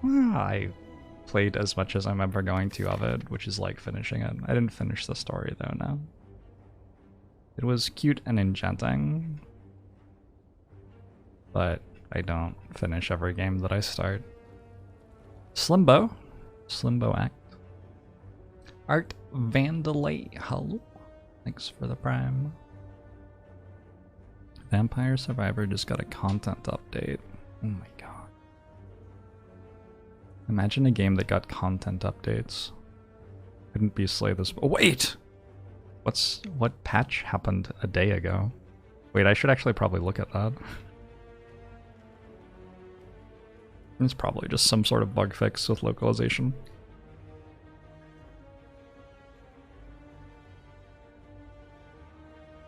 I played as much as I'm ever going to of it, which is like finishing it. I didn't finish the story though, no. It was cute and enchanting, but I don't finish every game that I start. Slimbo Act. Art Vandalay, hello. Thanks for the prime. Vampire Survivor just got a content update. Oh my god. Imagine a game that got content updates. Couldn't be Slay this. Oh wait! What patch happened a day ago? Wait, I should actually probably look at that. It's probably just some sort of bug fix with localization.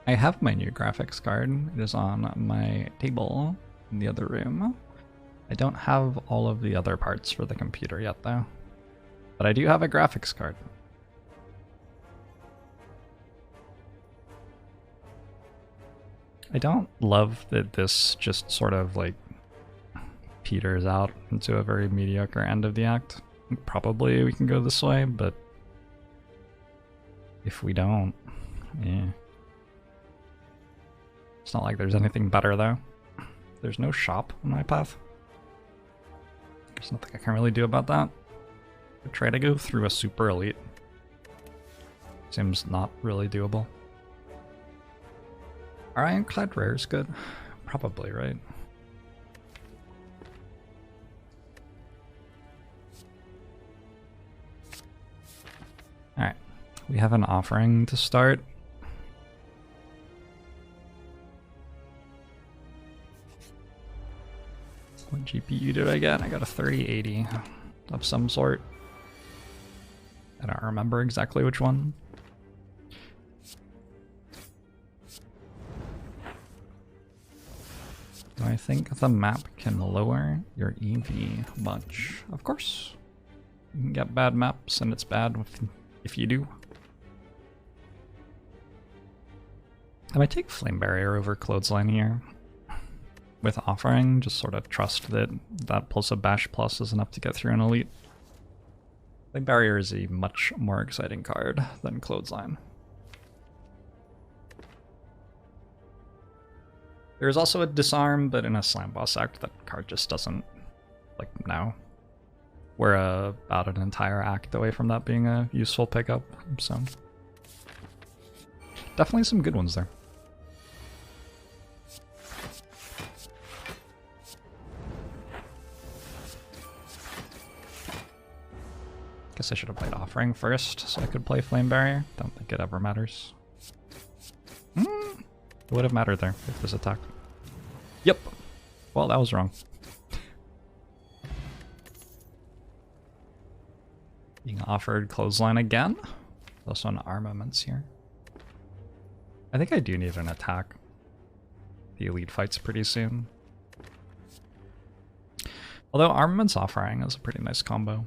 I have my new graphics card. It is on my table in the other room. I don't have all of the other parts for the computer yet though. But I do have a graphics card. I don't love that this just sort of like peters out into a very mediocre end of the act. Probably we can go this way, but if we don't, yeah. It's not like there's anything better though. There's no shop on my path. There's nothing I can really do about that. I try to go through a super elite. Seems not really doable. Are Ironclad rares good? Probably, right? Alright, we have an offering to start. What GPU did I get? I got a 3080 of some sort. I don't remember exactly which one. Do I think the map can lower your EV much? Of course. You can get bad maps and it's bad if you do. I might take Flame Barrier over Clothesline here. With offering, just sort of trust that that plus a bash plus is enough to get through an elite. Flame Barrier is a much more exciting card than Clothesline. There's also a Disarm, but in a Slam Boss act, that card just doesn't, like, no. We're about an entire act away from that being a useful pickup, so. Definitely some good ones there. Guess I should have played Offering first, so I could play Flame Barrier. Don't think it ever matters. It would have mattered there if this attacked. Yep. Well, that was wrong. Being offered Clothesline again. Also an Armaments here. I think I do need an attack. The elite fight's pretty soon. Although Armaments Offering is a pretty nice combo.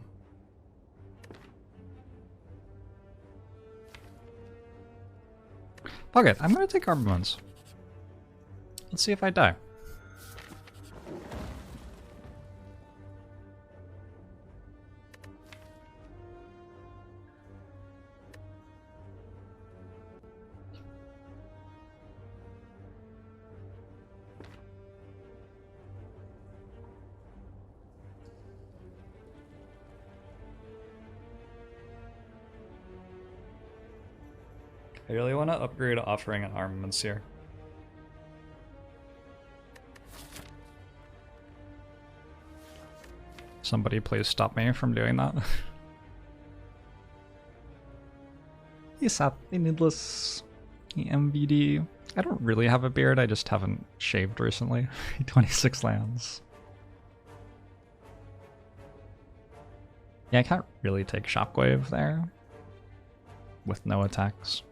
Fuck it, I'm gonna take Armaments. Let's see if I die. I really want to upgrade Offering and Armaments here. Somebody please stop me from doing that. Yes, happy needless MVD. I don't really have a beard, I just haven't shaved recently. 26 lands. Yeah, I can't really take Shockwave there with no attacks.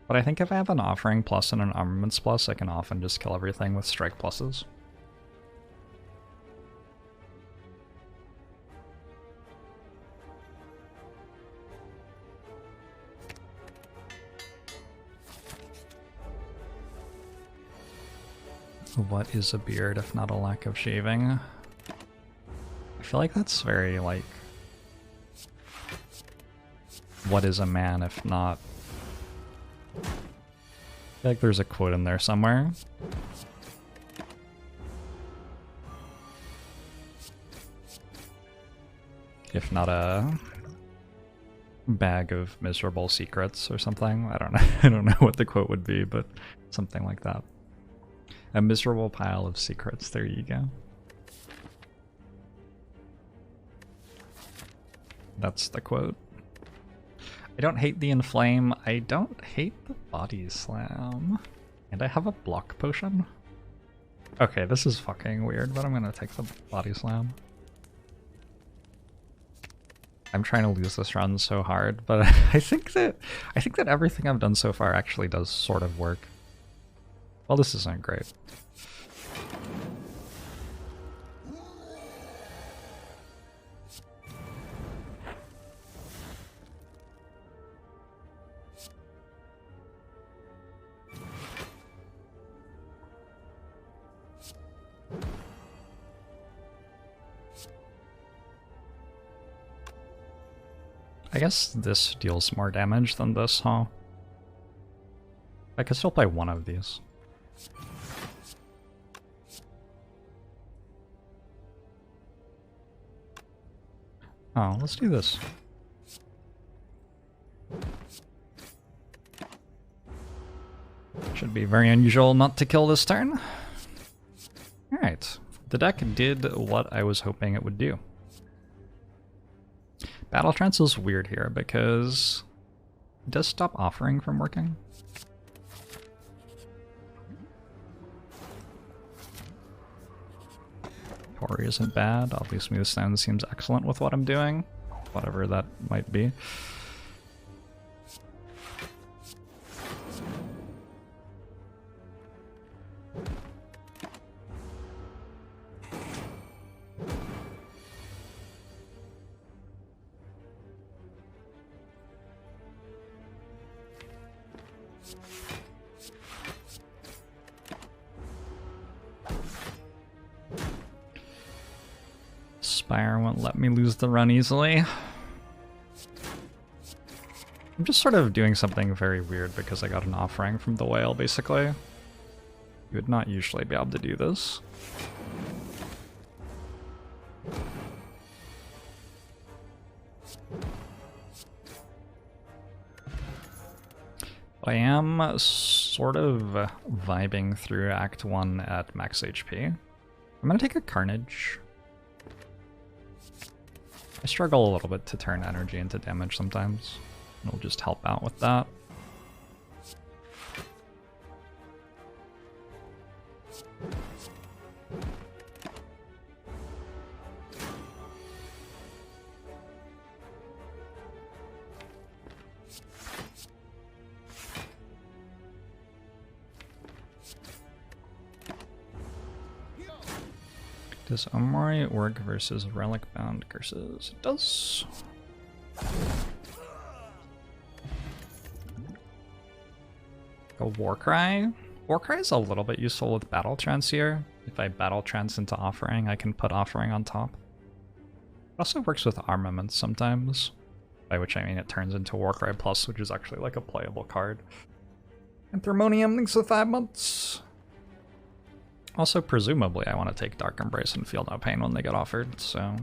But I think if I have an Offering plus and an Armaments plus, I can often just kill everything with Strike pluses. What is a beard if not a lack of shaving? I feel like that's very, like... What is a man if not... I feel like there's a quote in there somewhere. If not a bag of miserable secrets or something. I don't know. I don't know what the quote would be, but something like that. A miserable pile of secrets. There you go. That's the quote. I don't hate the inflame. I don't hate the body slam. And I have a block potion. Okay, this is fucking weird, but I'm gonna take the body slam. I'm trying to lose this run so hard, but I think that everything I've done so far actually does sort of work. Well, this isn't great. I guess this deals more damage than this, huh? I could still play one of these. Oh, let's do this. Should be very unusual not to kill this turn. Alright, the deck did what I was hoping it would do. Battle Trance is weird here because it does stop offering from working. Tori isn't bad. Obviously, the sound seems excellent with what I'm doing, whatever that might be. Spire won't let me lose the run easily. I'm just sort of doing something very weird because I got an offering from the whale, basically. You would not usually be able to do this. I am sort of vibing through Act 1 at max HP. I'm gonna take a Carnage. I struggle a little bit to turn energy into damage sometimes. It'll just help out with that. Does Omori work versus relic bound curses? It does. A Warcry? Warcry is a little bit useful with Battle Trance here. If I Battle Trance into Offering, I can put Offering on top. It also works with Armaments sometimes, by which I mean it turns into Warcry Plus, which is actually like a playable card. And Thermonium, thanks for 5 months. Also, presumably, I want to take Dark Embrace and feel no pain when they get offered, so...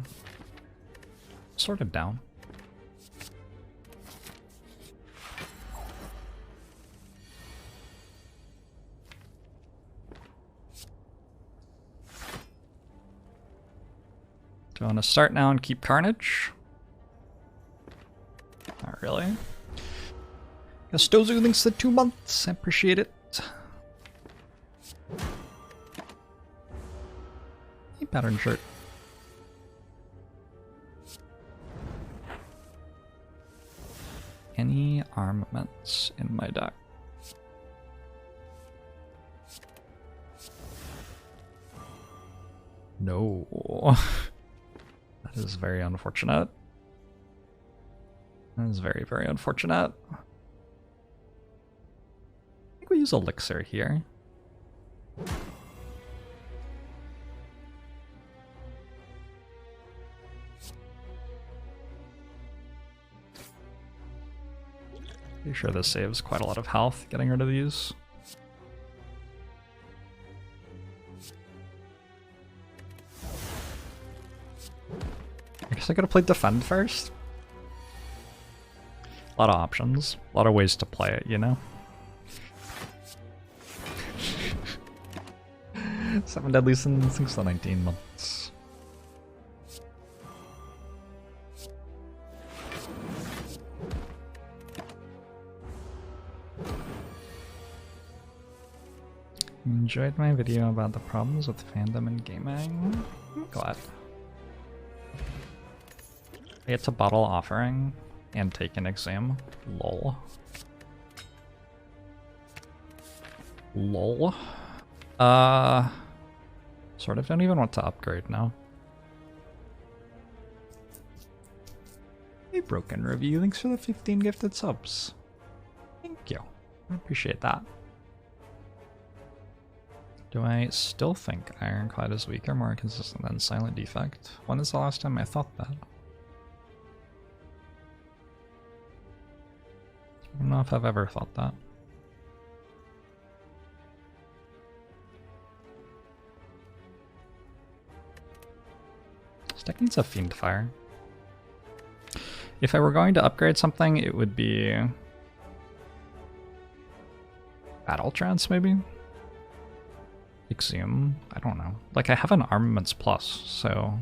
sort of down. Do I want to start now and keep Carnage? Not really. Gustozu, thanks for 2 months. I appreciate it. Pattern shirt. Any armaments in my deck? No. That is very unfortunate. That is very, very unfortunate. I think we use Elixir here. Pretty sure this saves quite a lot of health getting rid of these. I guess I gotta play defend first. A lot of options, a lot of ways to play it, you know? 7 deadly sins, 6 to 19 months. Enjoyed my video about the problems with fandom and gaming. I'm glad. I get to bottle offering and take an exam. Lol. Lol. Sort of don't even want to upgrade now. Hey, Broken Review, thanks for the 15 gifted subs. Thank you. I appreciate that. Do I still think Ironclad is weaker, more consistent than Silent Defect? When is the last time I thought that? I don't know if I've ever thought that. This deck needs a Fiend Fire. If I were going to upgrade something, it would be Battle Trance, maybe? Exhume? I don't know. Like, I have an Armaments Plus, so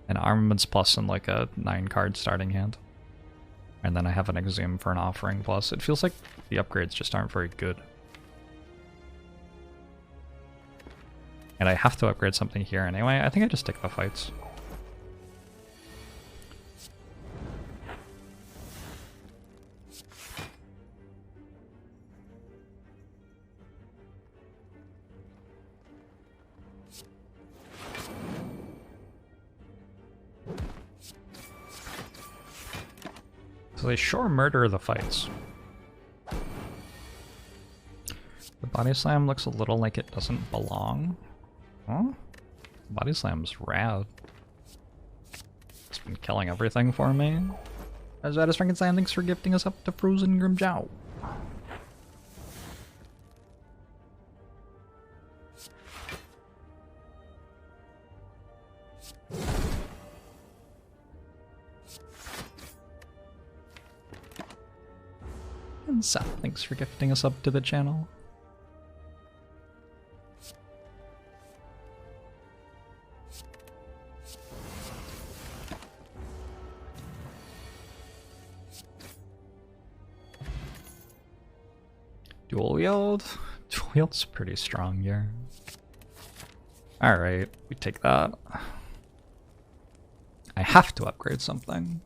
an Armaments Plus and like a 9-card starting hand. And then I have an Exhume for an Offering Plus. It feels like the upgrades just aren't very good. And I have to upgrade something here anyway. I think I just take the fights. So they sure murder the fights. The Body Slam looks a little like it doesn't belong. Huh? Body Slam's rad. It's been killing everything for me. As bad as Frankenstein, thanks for gifting us up to Frozen Grimjow. And Seth, thanks for gifting us up to the channel. Dual wield? Dual wield's pretty strong here. Alright, we take that. I have to upgrade something.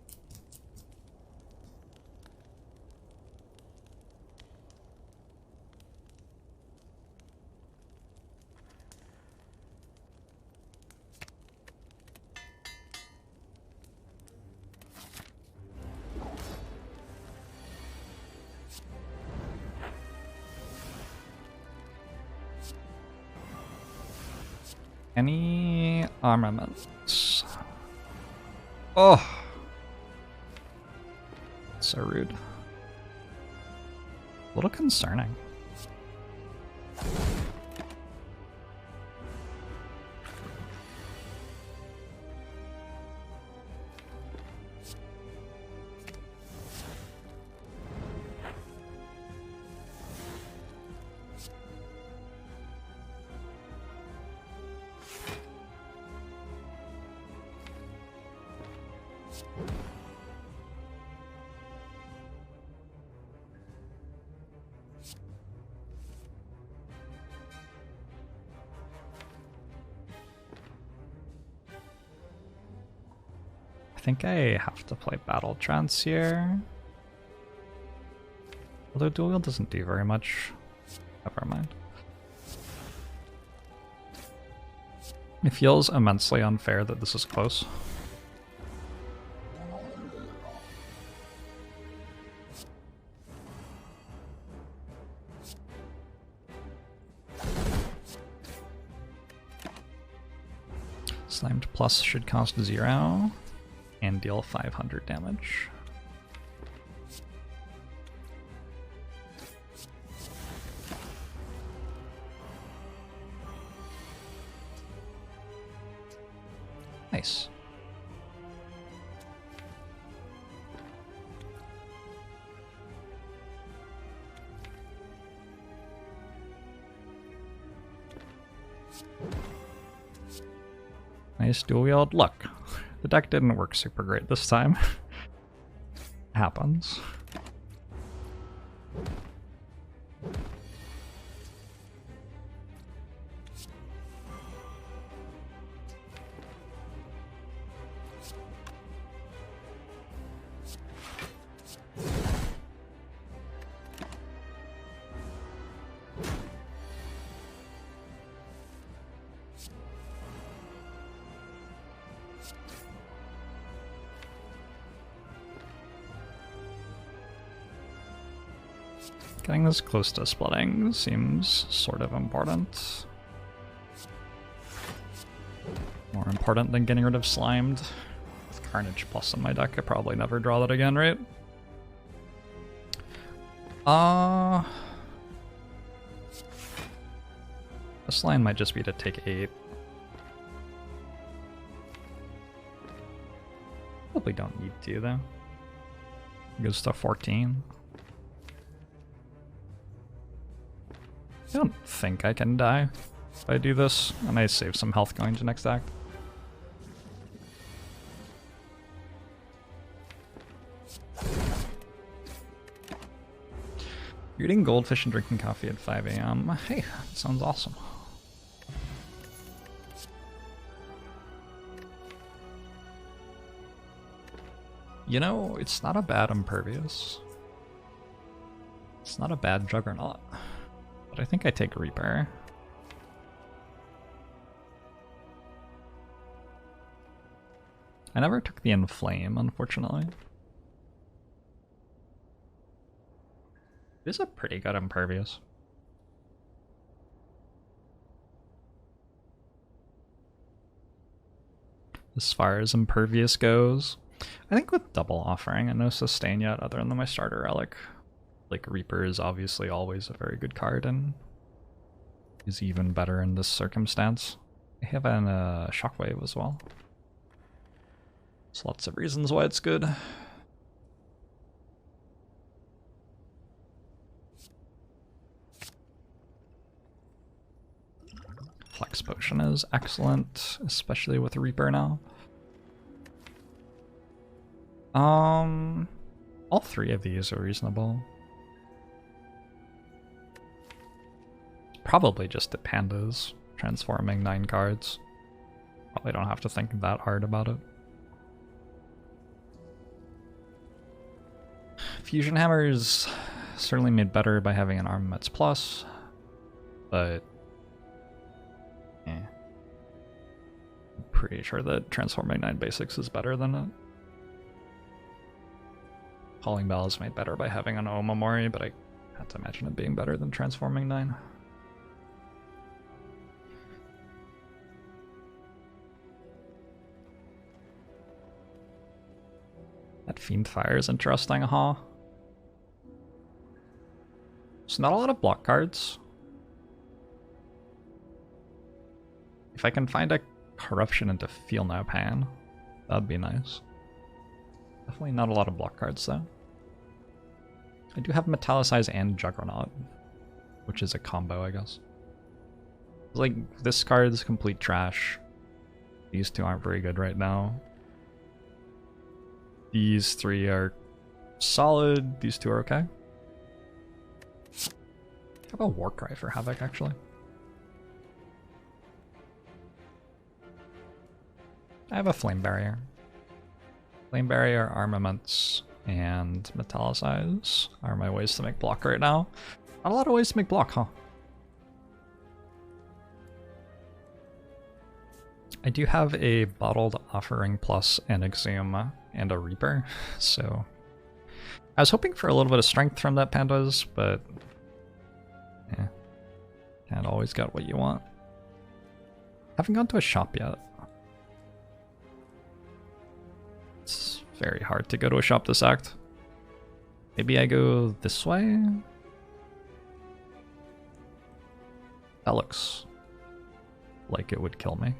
Any armaments? Oh! So rude. A little concerning. I think I have to play Battle Trance here. Although Dual Wield doesn't do very much. Never mind. It feels immensely unfair that this is close. Slimed Plus should cost 0 and deal 500 damage. Nice. Nice dual wield. Look, the deck didn't work super great this time. Happens. Getting this close to splitting seems sort of important. More important than getting rid of Slimed. With Carnage Plus in my deck, I probably never draw that again, right? This line might just be to take 8. Probably don't need to, though. Goes to 14. I don't think I can die if I do this, and I save some health going to next act. You're eating goldfish and drinking coffee at 5 AM. Hey, that sounds awesome. You know, it's not a bad Impervious. It's not a bad Juggernaut. But I think I take Reaper. I never took the Inflame, unfortunately. It is a pretty good Impervious. As far as Impervious goes, I think with double offering and no sustain yet other than my starter relic, like Reaper is obviously always a very good card and is even better in this circumstance. I have a Shockwave as well. There's lots of reasons why it's good. Flex Potion is excellent, especially with Reaper now. All 3 of these are reasonable. Probably just the pandas transforming 9 cards. Probably don't have to think that hard about it. Fusion Hammer is certainly made better by having an Armaments Plus, but I'm pretty sure that transforming 9 basics is better than it. Calling Bell is made better by having an Omamori, but I have to imagine it being better than transforming 9. That Fiend Fire is interesting, huh? It's not a lot of block cards. If I can find a Corruption into Feel No Pain, that'd be nice. Definitely not a lot of block cards, though. I do have Metallicize and Juggernaut, which is a combo, I guess. Like, this card is complete trash. These 2 aren't very good right now. These 3 are solid. These 2 are okay. How about Warcry for Havoc, actually? I have a Flame Barrier. Flame Barrier, Armaments, and Metallicize are my ways to make block right now. Not a lot of ways to make block, huh? I do have a Bottled Offering Plus and Exhume and a Reaper, so I was hoping for a little bit of strength from that Pandas, but yeah, can't always get what you want. Haven't gone to a shop yet. It's very hard to go to a shop this act. Maybe I go this way? That looks like it would kill me.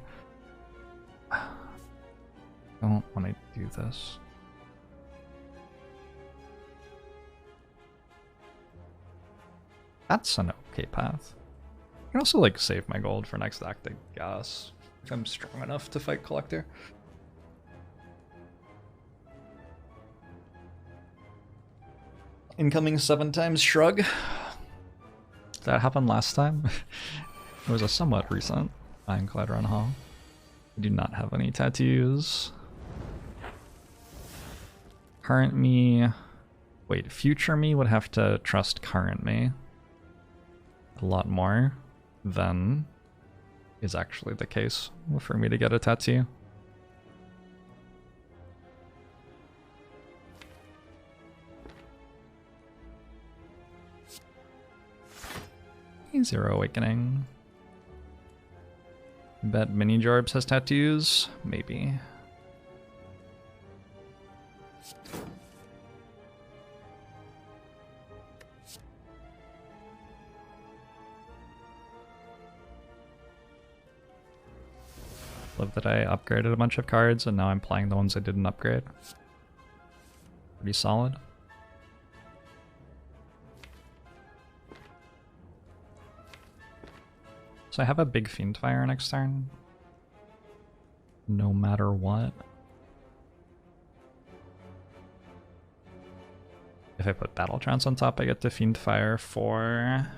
I don't want to do this. That's an okay path. I can also like save my gold for next act, I guess, if I'm strong enough to fight Collector. Incoming 7 times shrug. That happened last time. It was a somewhat recent Ironclad run haul. I do not have any tattoos. Current me... Wait, future me would have to trust current me a lot more than is actually the case for me to get a tattoo. Zero Awakening. Bet Mini Jorbs has tattoos? Maybe. Love that I upgraded a bunch of cards and now I'm playing the ones I didn't upgrade. Pretty solid. So I have a big Fiendfire next turn. No matter what. If I put Battle Trance on top, I get to Fiendfire for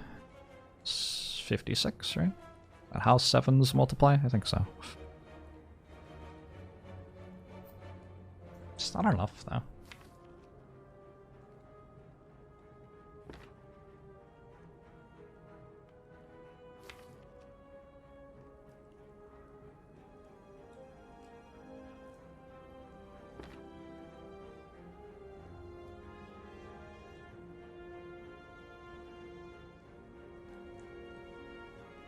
56, right? How 7s multiply? I think so. It's not enough, though.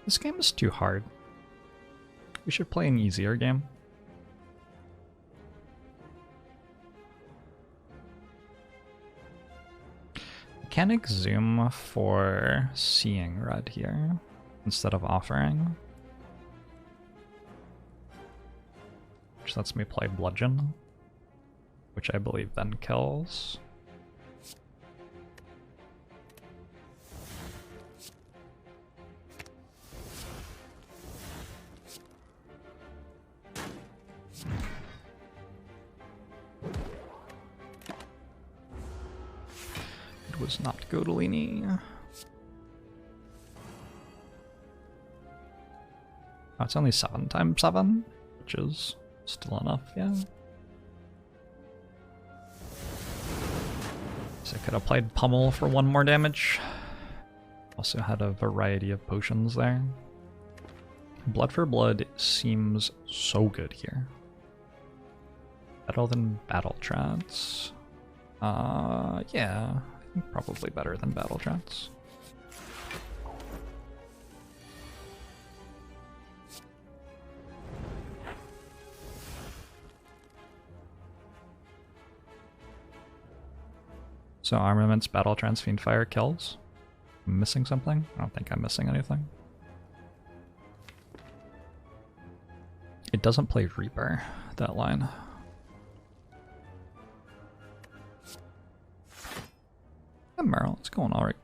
This game is too hard. We should play an easier game. I can exhume for seeing red here instead of offering, which lets me play bludgeon, which I believe then kills. Was not Godolini. Oh, it's only 7 times 7, which is still enough, yeah. So I could have played Pummel for 1 more damage. Also had a variety of potions there. Blood for Blood seems so good here. Better than Battle Trance. Yeah. Probably better than Battle Trance. So Armaments, Battle Trance, Fiendfire kills. I'm missing something? I don't think I'm missing anything. It doesn't play Reaper, that line. Merrill, it's going alright.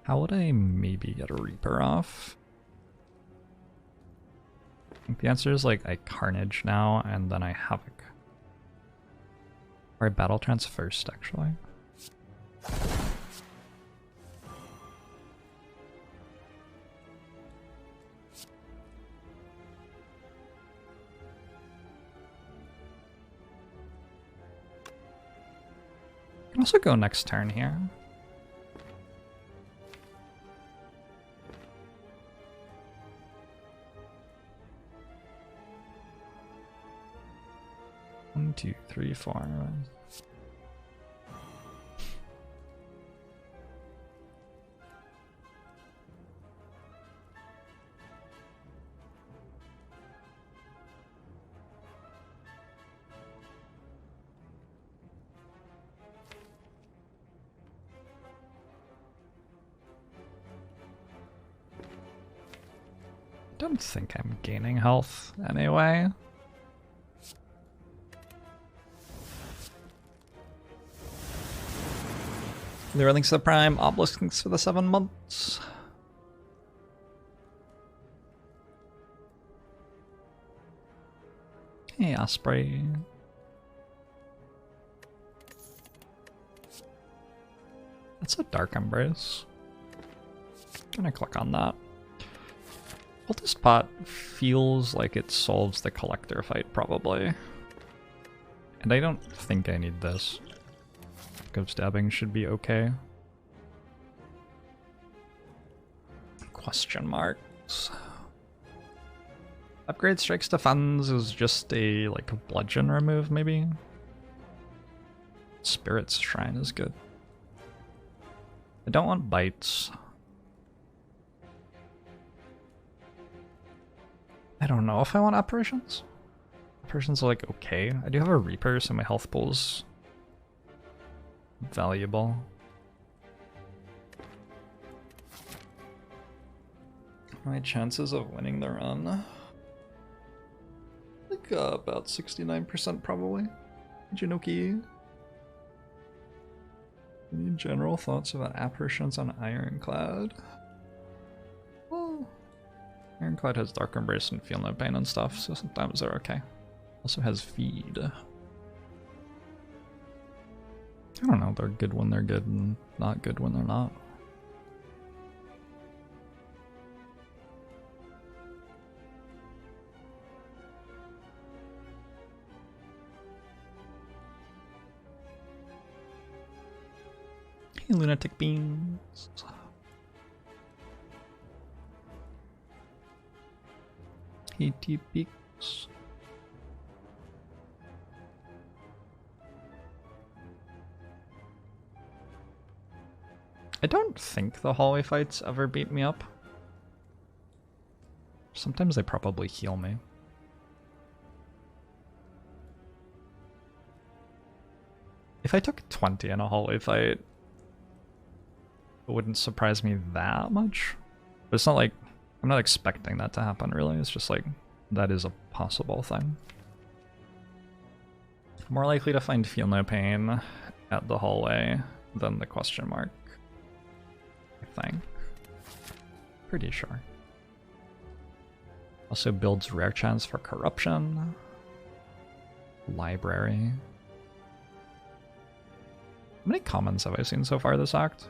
How would I maybe get a Reaper off? I think the answer is like I Carnage now and then I Havoc. Or I Battle Trance first, actually. I can also go next turn here. One, two, three, four. don't think I'm gaining health anyway. The relics of the Prime, Obelisk thanks for the 7 months. Hey, Osprey. That's a Dark Embrace. Gonna click on that. Cultist Pot feels like it solves the Collector fight, probably. And I don't think I need this. Ghost Stabbing should be okay. Question marks. Upgrade Strikes Defense is just a, like, bludgeon remove, maybe? Spirit's Shrine is good. I don't want bites. I don't know if I want apparitions. Apparitions are like okay. I do have a Reaper, so my health pool's valuable. My chances of winning the run? Like about 69% probably. Jinoki. Any general thoughts about apparitions on Ironclad? Well, Ironclad has Dark Embrace and Feel No Pain and stuff, so sometimes they're okay. Also has Feed. I don't know, they're good when they're good and not good when they're not. Hey, Lunatic Beans. Hey, T-Peaks. I don't think the hallway fights ever beat me up. Sometimes they probably heal me. If I took 20 in a hallway fight, it wouldn't surprise me that much. But it's not like, I'm not expecting that to happen really, it's just like, that is a possible thing. More likely to find Feel No Pain at the hallway than the question mark, I think. Pretty sure. Also builds rare chance for corruption. Library. How many commons have I seen so far this act?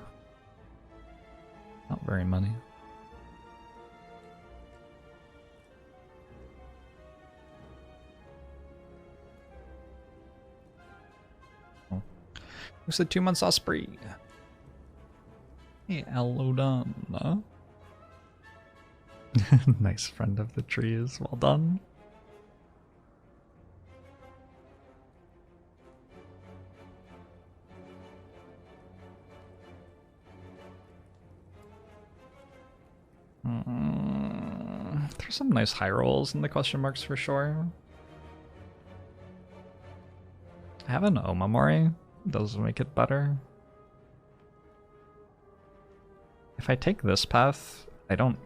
Not very many. Oh. Who's the 2 months Osprey? Hey, Elodon. Nice friend of the trees. Well done. There's some nice high rolls in the question marks for sure. I have an Omamori. Does make it better. If I take this path, I don't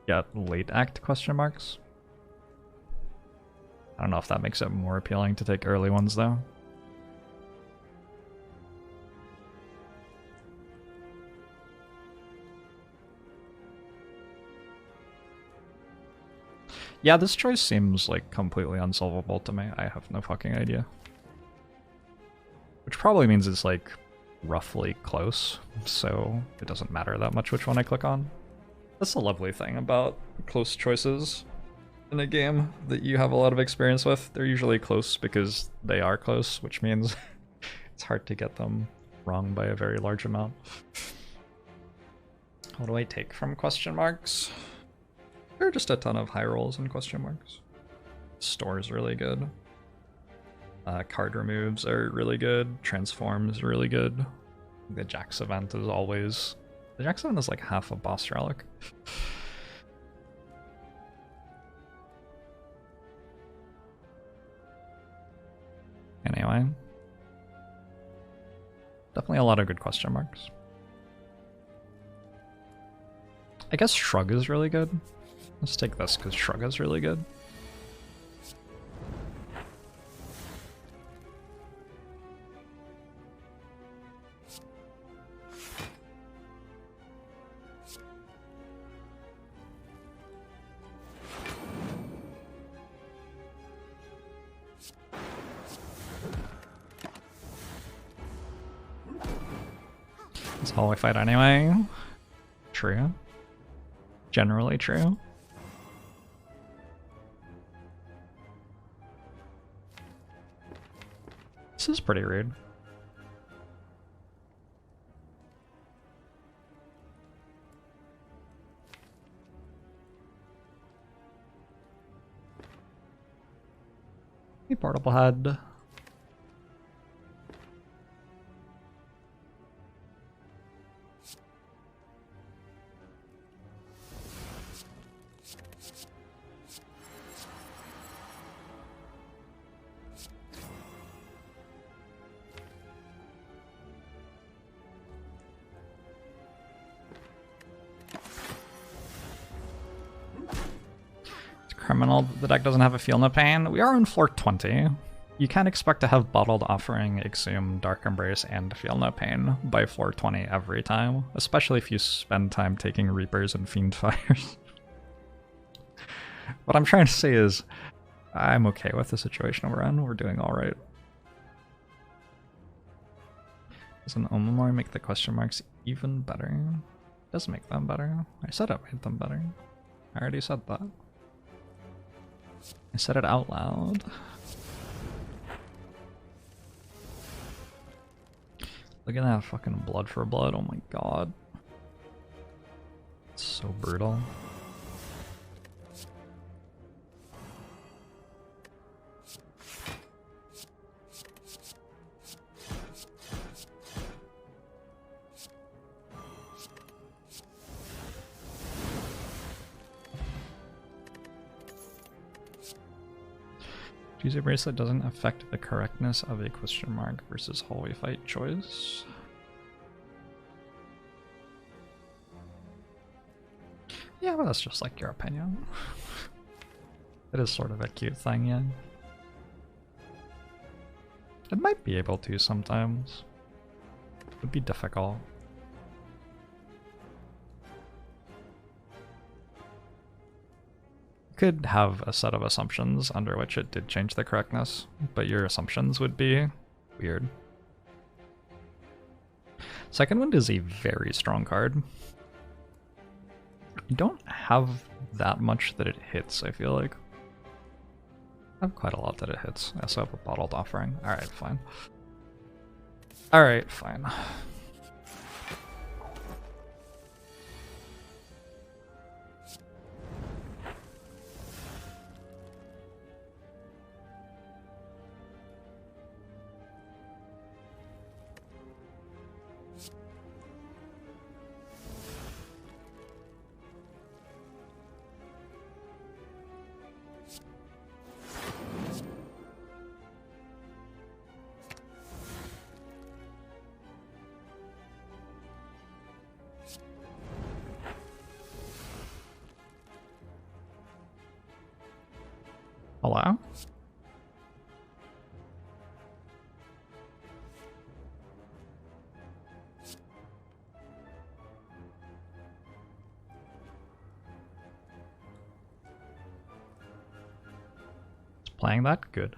get late act question marks. I don't know if that makes it more appealing to take early ones though. Yeah, this choice seems like completely unsolvable to me. I have no fucking idea. Which probably means it's like roughly close, so it doesn't matter that much which one I click on. That's the lovely thing about close choices in a game that you have a lot of experience with. They're usually close because they are close, which means it's hard to get them wrong by a very large amount. What do I take from question marks? There are just a ton of high rolls and question marks. Store's really good. Card removes are really good. Transforms are really good. The Jax event is always... The Jax event is like half a boss relic. Anyway. Definitely a lot of good question marks. I guess Shrug is really good. Let's take this because Shrug is really good. That's all we fight anyway. True. Generally true. This is pretty rude. Hey, portable head. Criminal that the deck doesn't have a Feel No Pain. We are on floor 20. You can't expect to have Bottled Offering, Exhume, Dark Embrace, and Feel No Pain by floor 20 every time, especially if you spend time taking Reapers and Fiend Fires. What I'm trying to say is, I'm okay with the situation we're in. We're doing alright. Does an Omamori make the question marks even better? It does make them better. I said it made them better. I already said that. I said it out loud. Look at that fucking blood for blood, oh my god. It's so brutal. Choose a bracelet doesn't affect the correctness of a question mark versus hallway fight choice. Yeah, but that's just like your opinion. It is sort of a cute thing, yeah. It might be able to sometimes. It would be difficult. Could have a set of assumptions under which it did change the correctness, but your assumptions would be weird. Second Wind is a very strong card. I don't have that much that it hits, I feel like. I have quite a lot that it hits. I also have a Bottled Offering. Alright, fine. Alright, fine. Hello? Is playing that good?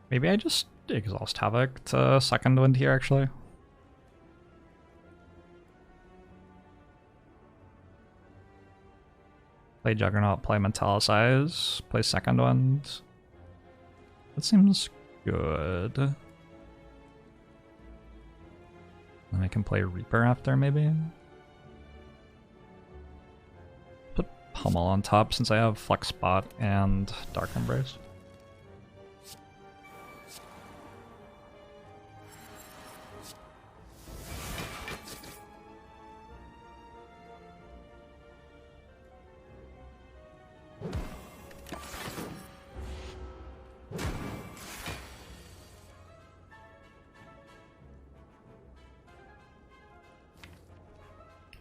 Maybe I just exhaust Havoc to second wind here, actually. Play Juggernaut, play Metallicize, play second wind. That seems good. Then I can play Reaper after, maybe? Put Pummel on top since I have Flex Spot and Dark Embrace.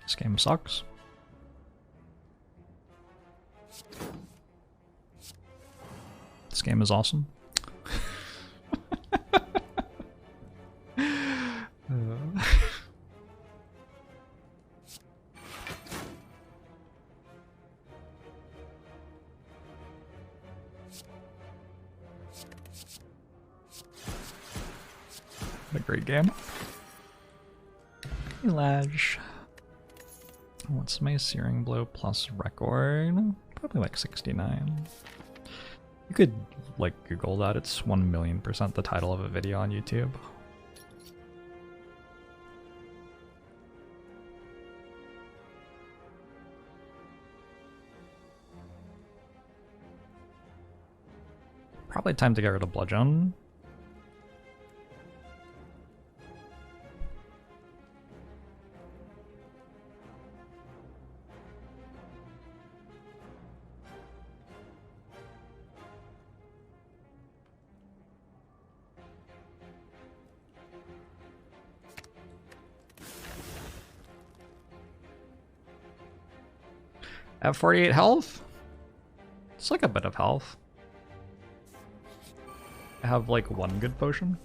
This game sucks. This game is awesome. What a great game. Elage. What's my Searing Blow plus record? Probably like 69. You could like Google that, it's 1,000,000% the title of a video on YouTube. Probably time to get rid of Bludgeon. I have 48 health? It's like a bit of health. I have like one good potion.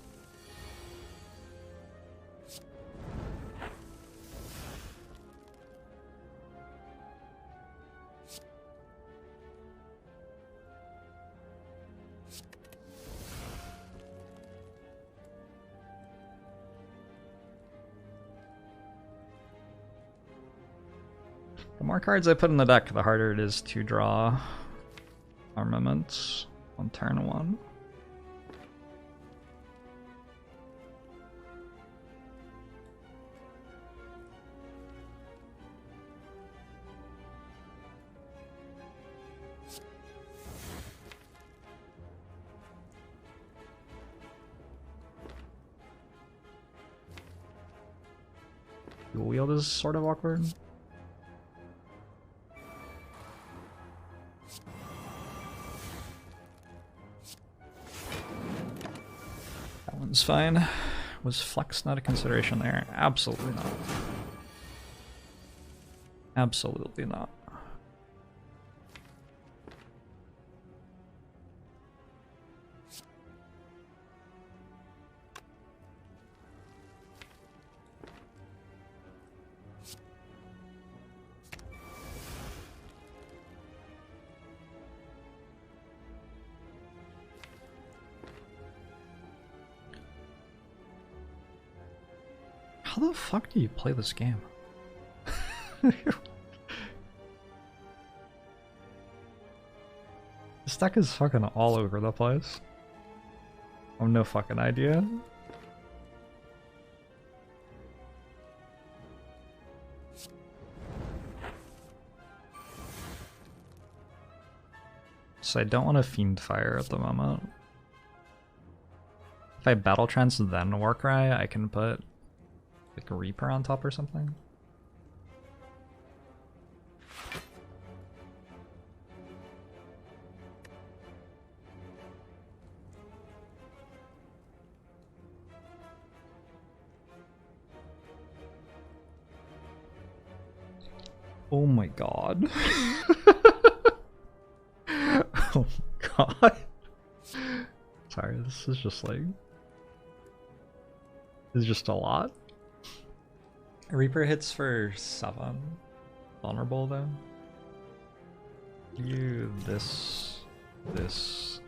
The more cards I put in the deck, the harder it is to draw armaments on turn 1. Dual wield is sort of awkward. That one's fine. Was flex not a consideration there? Absolutely not. Absolutely not. How the fuck do you play this game? This deck is fucking all over the place. I have no fucking idea. So I don't want to Fiend Fire at the moment. If I Battle Trance then Warcry, I can put like a Reaper on top or something. Oh my god. Oh god. Sorry, this is just like... This is just a lot. Reaper hits for 7. Vulnerable though. You this. This.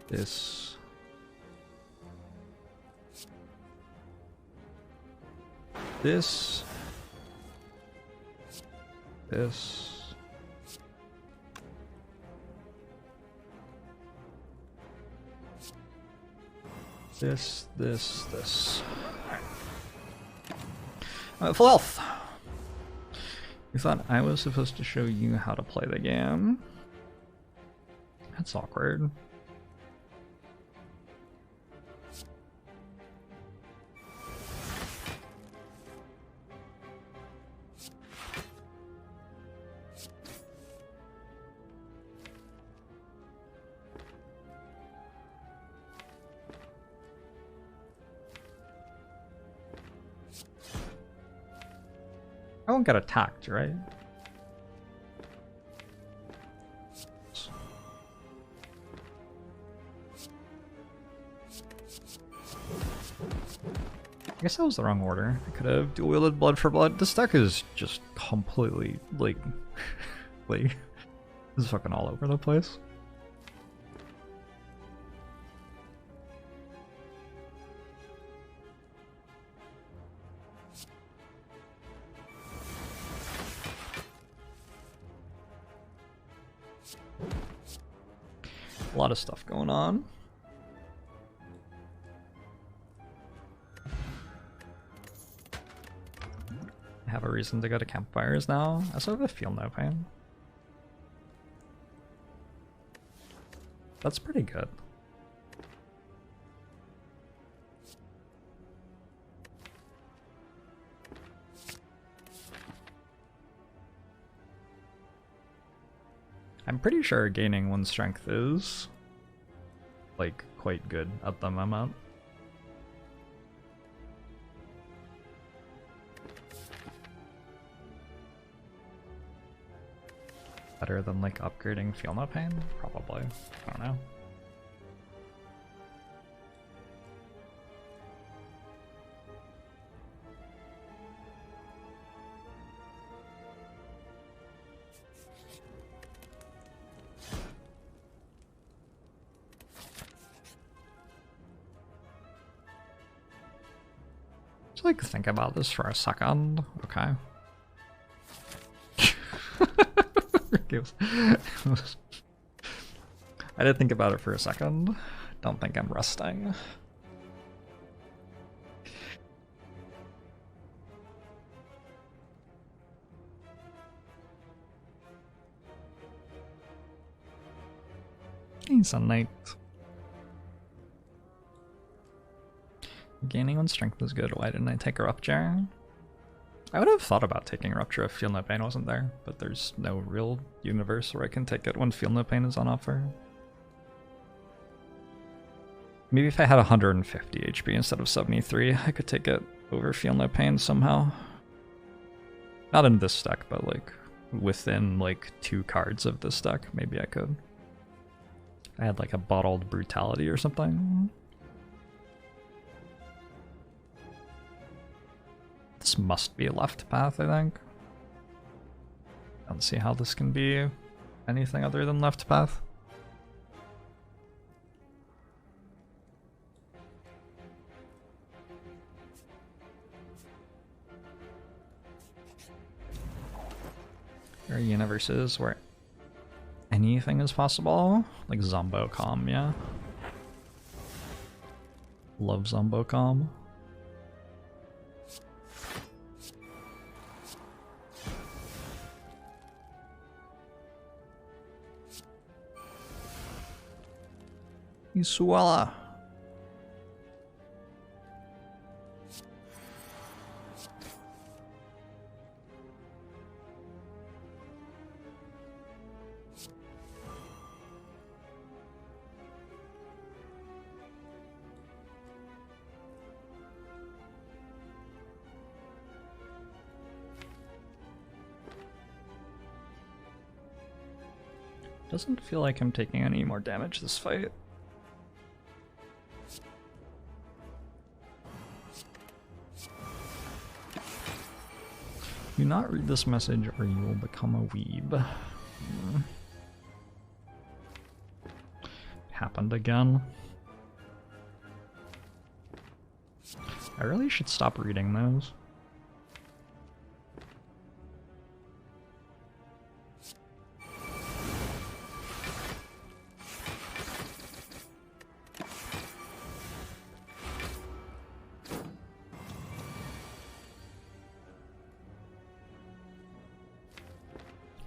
This. This. This. This. Full health. You thought I was supposed to show you how to play the game? That's awkward. I won't get attacked, right? I guess that was the wrong order. I could have dual wielded blood for blood. This deck is just completely like this is fucking all over the place. A lot of stuff going on. I have a reason to go to campfires now. I also have a feel no pain. That's pretty good. I'm pretty sure gaining 1 strength is, like, quite good at the moment. Better than, like, upgrading Feel No Pain? Probably. I don't know. Like think about this for a second. Okay. I did think about it for a second. Don't think I'm resting. He's a knight. Gaining 1 strength is good. Why didn't I take a rupture? I would have thought about taking rupture if Feel No Pain wasn't there, but there's no real universe where I can take it when Feel No Pain is on offer. Maybe if I had 150 HP instead of 73, I could take it over Feel No Pain somehow. Not in this deck, but like within like 2 cards of this deck, maybe I could. I had like a bottled brutality or something. This must be a left path, I think. Don't see how this can be anything other than left path. There are universes where anything is possible, like Zombocom, yeah. Love Zombocom. Isuela. Doesn't feel like I'm taking any more damage this fight. Do not read this message or you will become a weeb. Happened again. I really should stop reading those.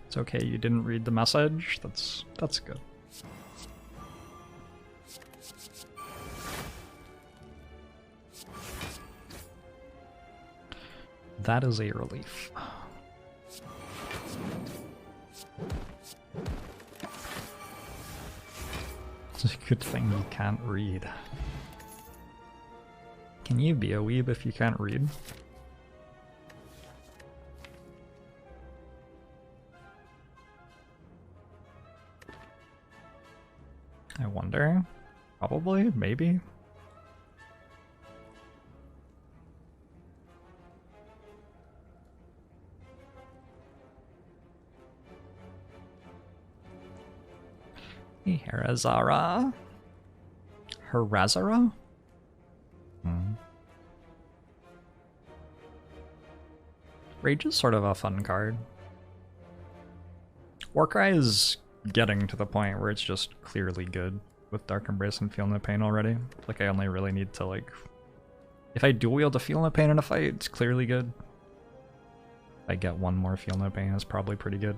It's okay, you didn't read the message. That's good. That is a relief. It's a good thing you can't read. Can you be a weeb if you can't read? wonder. Probably, maybe. Herazara? Herazara? Rage is sort of a fun card. Warcry is getting to the point where it's just clearly good with Dark Embrace and Feel No Pain already. Like, I only really need to, like... If I dual wield a Feel No Pain in a fight, it's clearly good. If I get one more Feel No Pain, it's probably pretty good.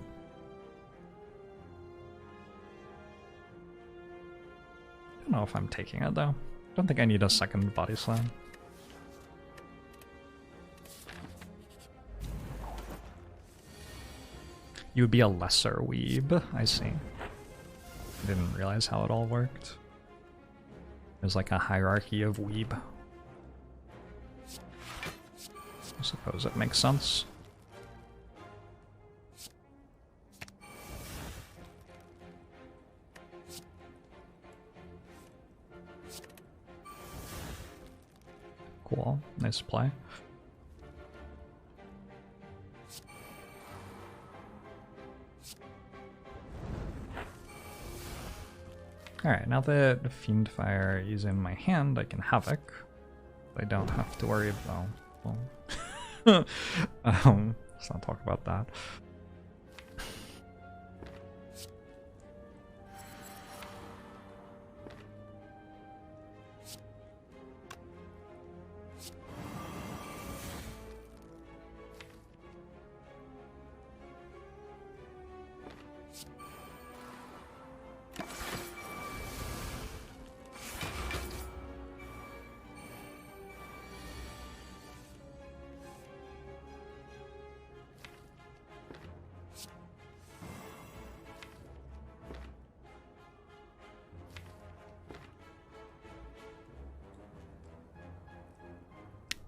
I don't know if I'm taking it, though. I don't think I need a second Body Slam. You would be a lesser weeb, I see. I didn't realize how it all worked. There's like a hierarchy of weeb. I suppose it makes sense. Cool, nice play. Alright, now that Fiendfire is in my hand, I can Havoc. I don't have to worry about... Well, let's not talk about that.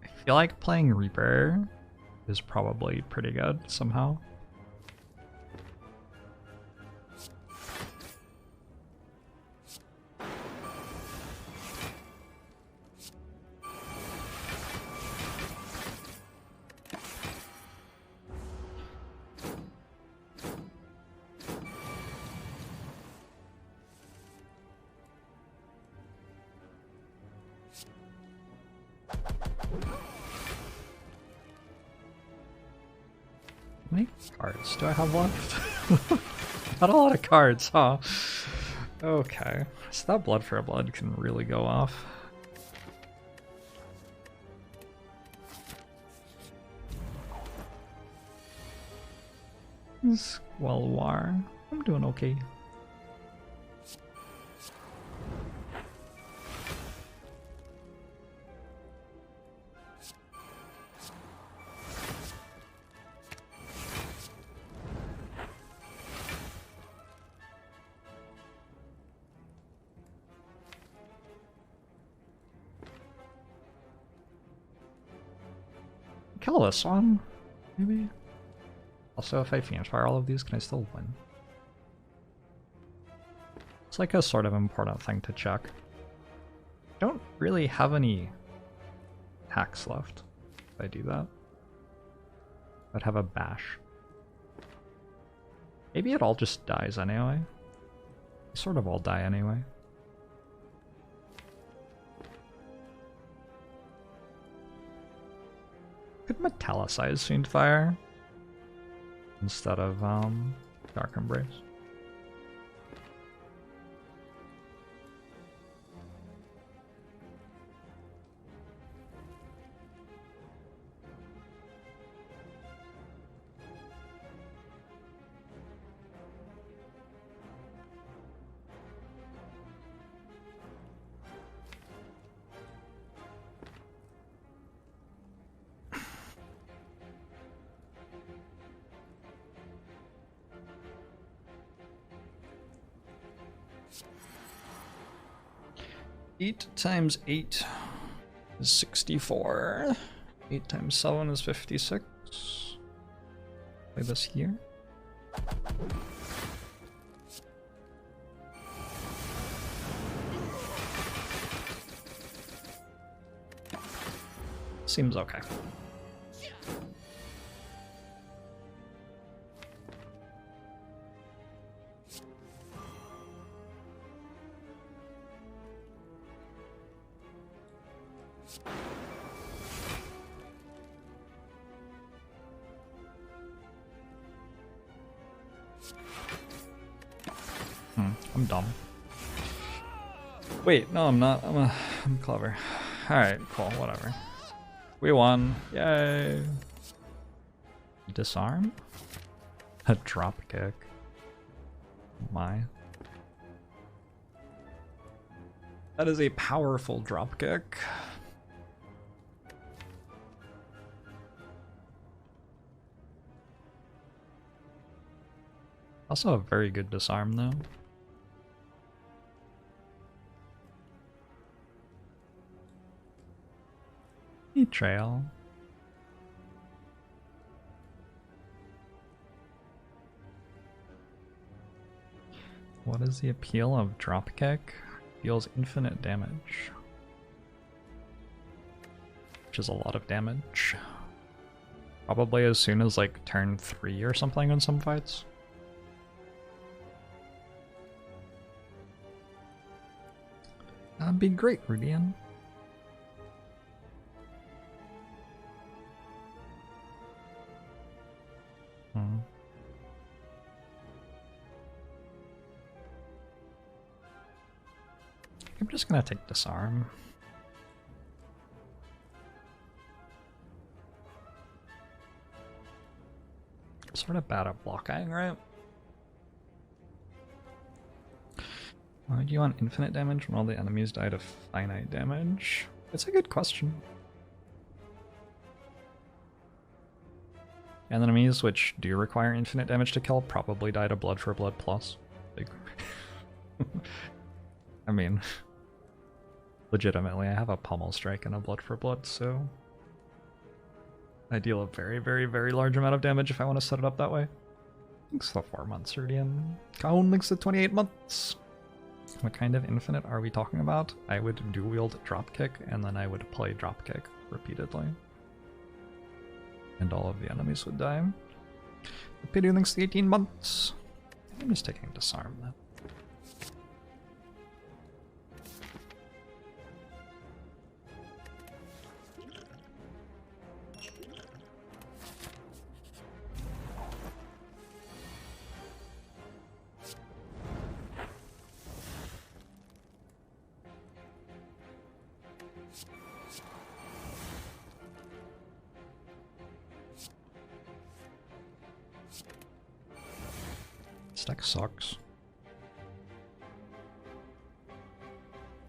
I feel like playing Reaper is probably pretty good somehow. How many cards do I have left? Not a lot of cards, huh? Okay, so that Blood for a Blood can really go off. Squall War. I'm doing okay. Kill this one, maybe? Also, if I Fiendfire all of these, can I still win? It's like a sort of important thing to check. Don't really have any hacks left if I do that. I'd have a bash. Maybe it all just dies anyway. They sort of all die anyway. Could metallicize Fiendfire instead of Dark Embrace. Eight times 8 is 64. 8 times 7 is 56. Play this here. Seems okay. I'm dumb. Wait, no, I'm not. I'm clever. Alright, cool, whatever. We won. Yay. Disarm? A drop kick. My. That is a powerful drop kick. Also a very good disarm though. Betrayal. What is the appeal of dropkick? Deals infinite damage. Which is a lot of damage. Probably as soon as like turn 3 or something in some fights. That'd be great, Rudian. I'm just gonna take disarm. Sort of bad at blocking, right? Why do you want infinite damage when all the enemies die to finite damage? It's a good question. And enemies which do require infinite damage to kill probably die to blood for blood plus. Like, I mean, legitimately, I have a pummel strike and a blood for blood, so I deal a very, very, very large amount of damage if I want to set it up that way. Thanks for the 4 months, Rudian. Kaun links to 28 months. What kind of infinite are we talking about? I would dual wield dropkick, and then I would play dropkick repeatedly. And all of the enemies would die. Pidu links to 18 months. I'm just taking disarm then. This deck sucks.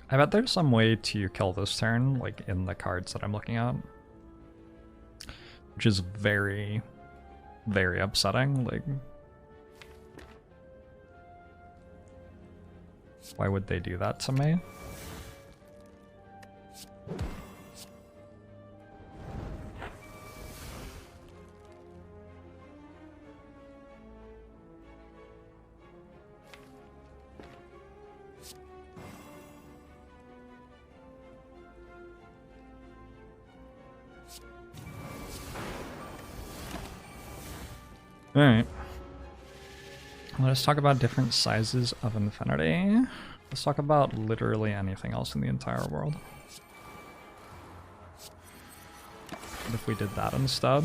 I bet there's some way to kill this turn, like in the cards that I'm looking at. Which is very, very upsetting. Like, why would they do that to me? Alright. Let's talk about different sizes of infinity. Let's talk about literally anything else in the entire world. What if we did that instead?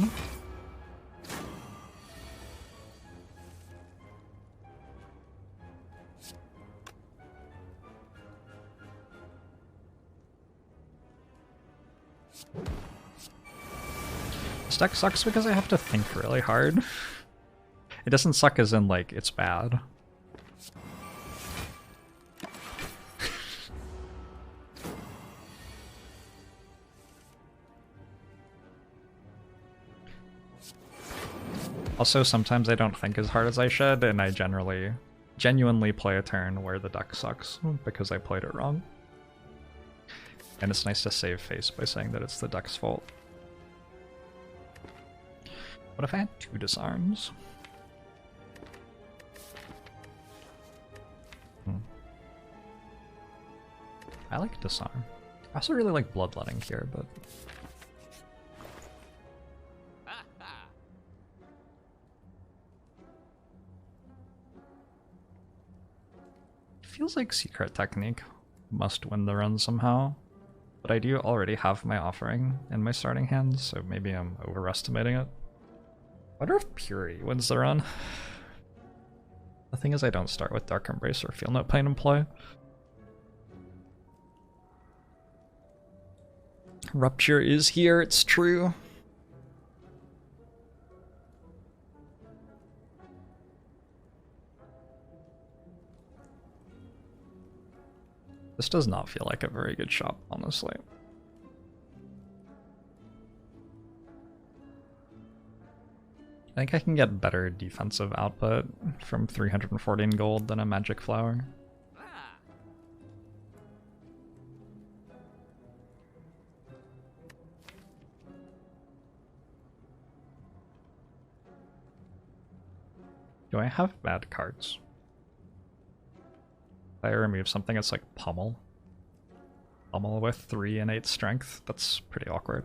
This deck sucks because I have to think really hard. It doesn't suck as in, like, it's bad. Also, sometimes I don't think as hard as I should, and I genuinely play a turn where the deck sucks because I played it wrong. And it's nice to save face by saying that it's the deck's fault. What if I had 2 disarms? I like disarm. I also really like bloodletting here, but feels like Secret Technique must win the run somehow, but I do already have my offering in my starting hand, so maybe I'm overestimating it. I wonder if Puri wins the run. The thing is, I don't start with Dark Embrace or Feel No Pain in play. Rupture is here, it's true. This does not feel like a very good shop, honestly. I think I can get better defensive output from 314 gold than a magic flower. Do I have bad cards? If I remove something, it's like Pummel. Pummel with 3 and 8 strength. That's pretty awkward.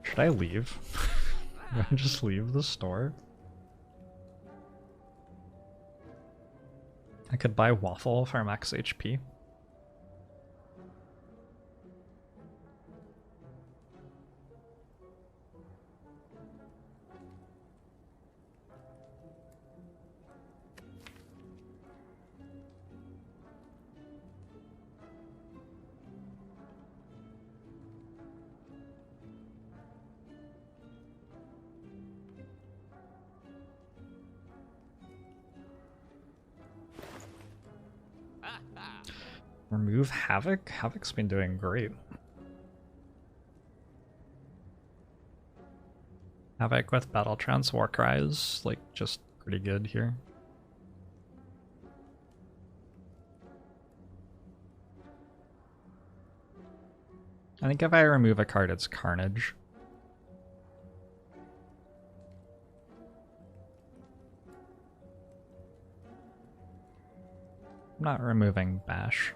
Should I leave? Should I just leave the store? I could buy Waffle for max HP. Remove Havoc? Havoc's been doing great. Havoc with Battle Trance Warcries, like, just pretty good here. I think if I remove a card, it's Carnage. I'm not removing Bash.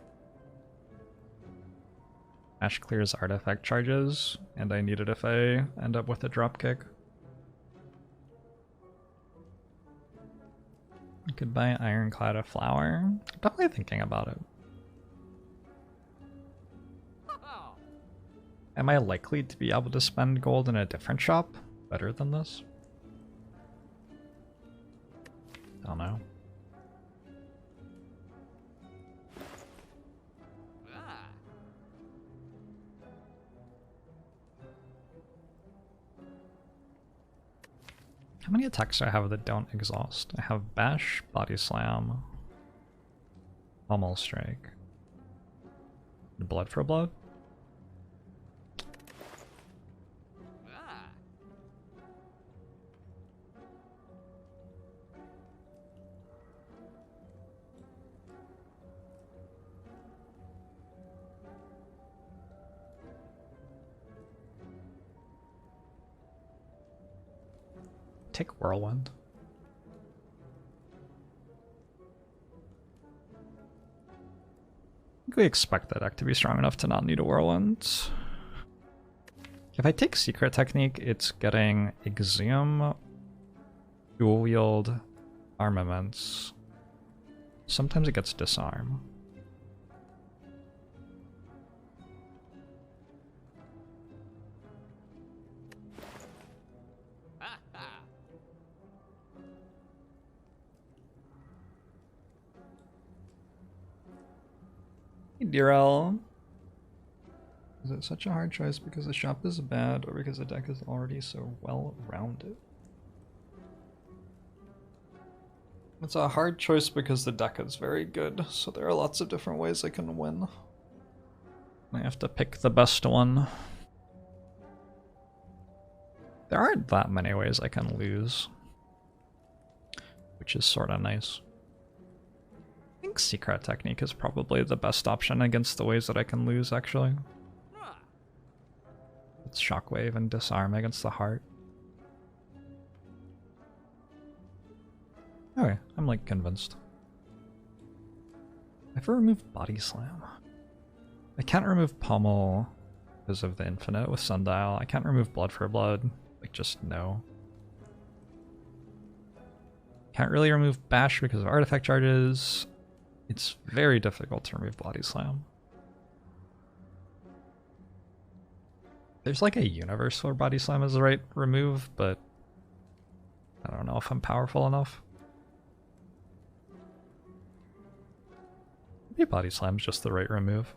Bash clears artifact charges, and I need it if I end up with a dropkick. I could buy Ironclad a flower. I'm definitely thinking about it. Am I likely to be able to spend gold in a different shop better than this? I don't know. How many attacks do I have that don't exhaust? I have Bash, Body Slam, Pummel Strike, Blood for Blood? Take Whirlwind. I think we expect that deck to be strong enough to not need a Whirlwind. If I take Secret Technique, it's getting Exhume, Dual Wield, Armaments. Sometimes it gets Disarm. Direl. Is it such a hard choice because the shop is bad or because the deck is already so well rounded? It's a hard choice because the deck is very good, so there are lots of different ways I can win. I have to pick the best one. There aren't that many ways I can lose, which is sort of nice. I think Secret Technique is probably the best option against the ways that I can lose, actually. It's Shockwave and Disarm against the Heart. Okay, I'm like convinced. I've removed Body Slam. I can't remove Pummel because of the Infinite with Sundial. I can't remove Blood for Blood. Like, just no. Can't really remove Bash because of artifact charges. It's very difficult to remove Body Slam. There's like a universe where Body Slam is the right remove, but I don't know if I'm powerful enough. Maybe Body Slam's just the right remove.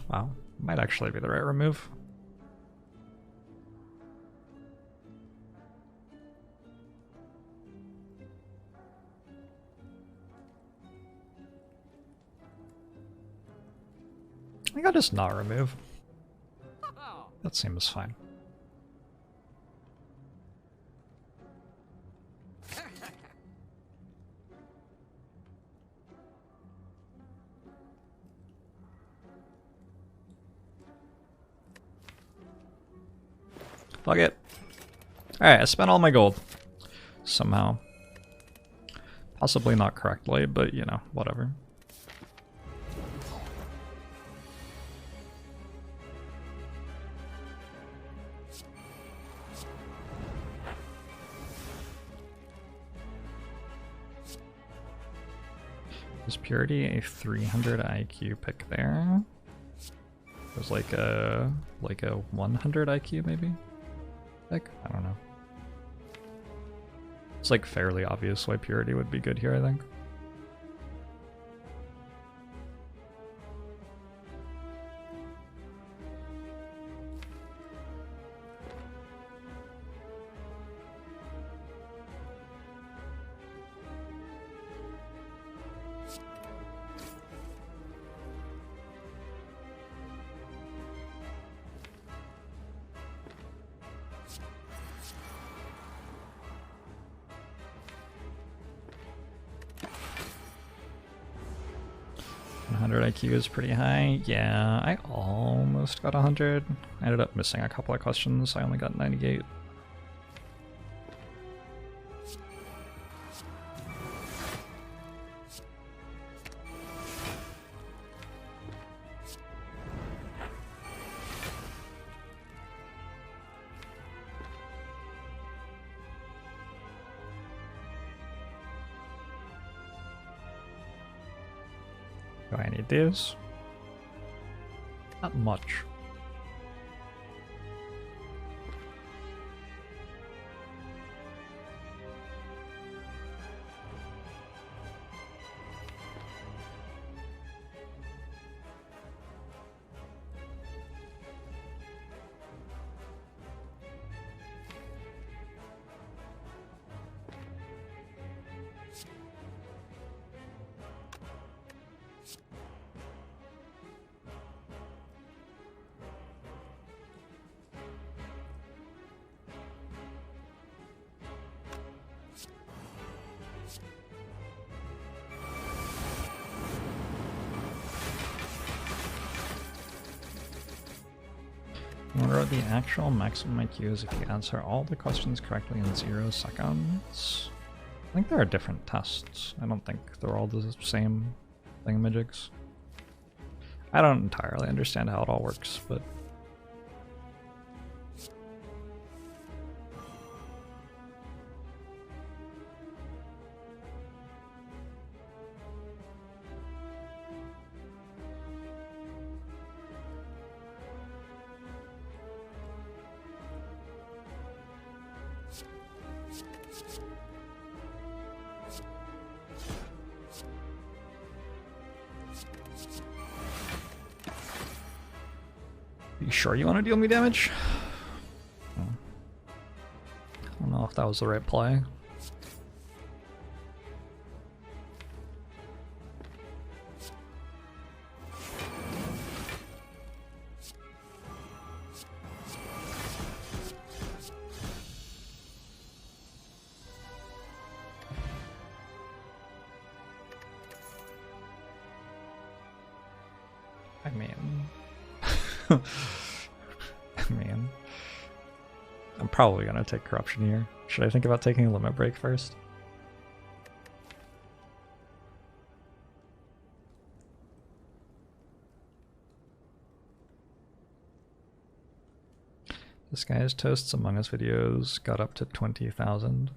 Wow, might actually be the right remove. I think I'll just not remove. That seems fine. Fuck it. Alright, I spent all my gold. Somehow. Possibly not correctly, but you know, whatever. Is Purity a 300 IQ pick there? There's like a 100 IQ maybe? Pick? I don't know. It's like fairly obvious why Purity would be good here, I think. IQ is pretty high. Yeah, I almost got 100. I ended up missing a couple of questions. I only got 98. Do I need these? Not much. What are the actual maximum IQs if you answer all the questions correctly in 0 seconds? I think there are different tests. I don't think they're all the same thingamajigs. I don't entirely understand how it all works, but... You sure you want to deal me damage? I don't know if that was the right play. mean... I mean... I'm probably gonna take corruption here. Should I think about taking a limit break first? This guy's Toasts Among Us videos got up to 20,000.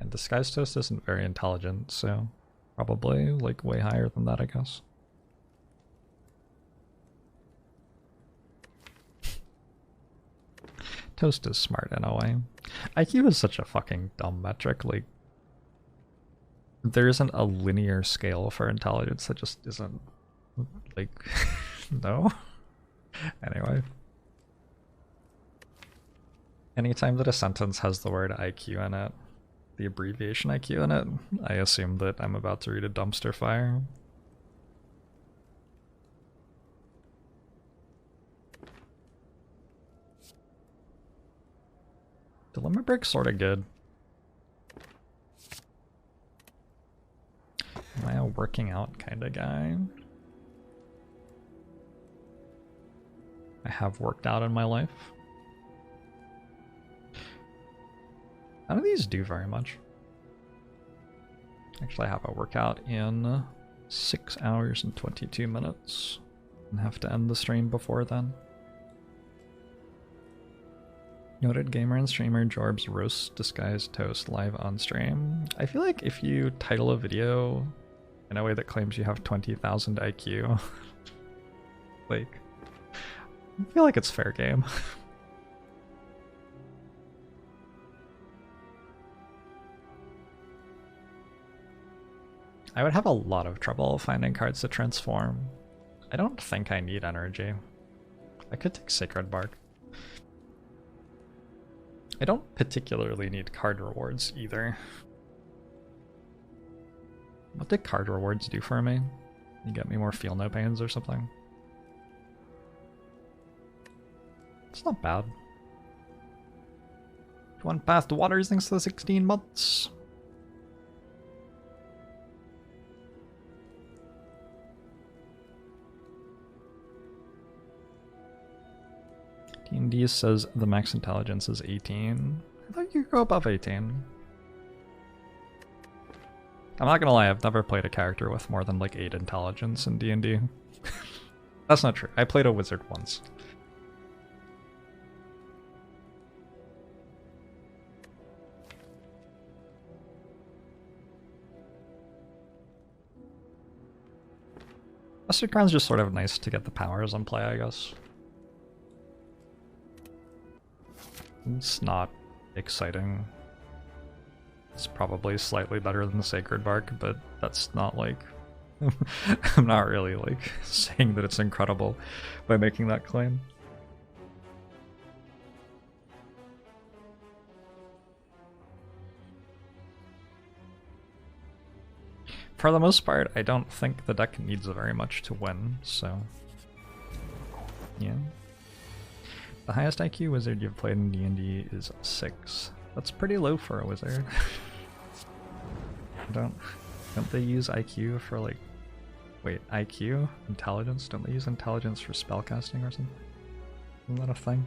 And Disguised Toast isn't very intelligent, so probably like way higher than that, I guess. Toast is smart in a way. IQ is such a fucking dumb metric, like there isn't a linear scale for intelligence that just isn't like no. Anyway. Anytime that a sentence has the word IQ in it, the abbreviation IQ in it, I assume that I'm about to read a dumpster fire. The limit break's sorta good. Am I a working out kind of guy? I have worked out in my life. None of these do very much. Actually, I have a workout in 6 hours and 22 minutes. And have to end the stream before then. Noted gamer and streamer Jorbs roasts Disguised Toast live on stream. I feel like if you title a video in a way that claims you have 20,000 IQ, like, I feel like it's fair game. I would have a lot of trouble finding cards to transform. I don't think I need energy. I could take Sacred Bark. I don't particularly need card rewards either. What did card rewards do for me? You get me more feel no pains or something? It's not bad. One past waters thanks to the 16 months. D&D says the max intelligence is 18. I thought you could go above 18. I'm not gonna lie, I've never played a character with more than like 8 intelligence in D&D. That's not true. I played a wizard once. Mustard Crown's just sort of nice to get the powers on play, I guess. It's not exciting. It's probably slightly better than the Sacred Bark, but that's not like... I'm not really like saying that it's incredible by making that claim. For the most part, I don't think the deck needs very much to win, so... yeah. The highest IQ wizard you've played in D&D is 6. That's pretty low for a wizard. Don't they use IQ for like... wait, IQ? Intelligence? Don't they use intelligence for spellcasting or something? Isn't that a thing?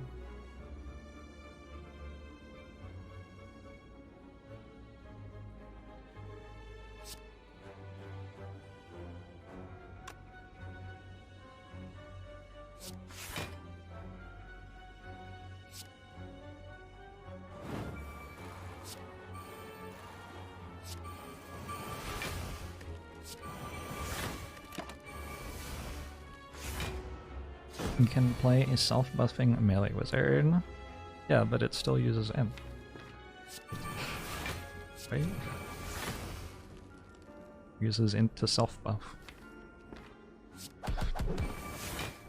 You can play a self-buffing melee wizard. Yeah, but it still uses imp. Right? Uses int to self-buff.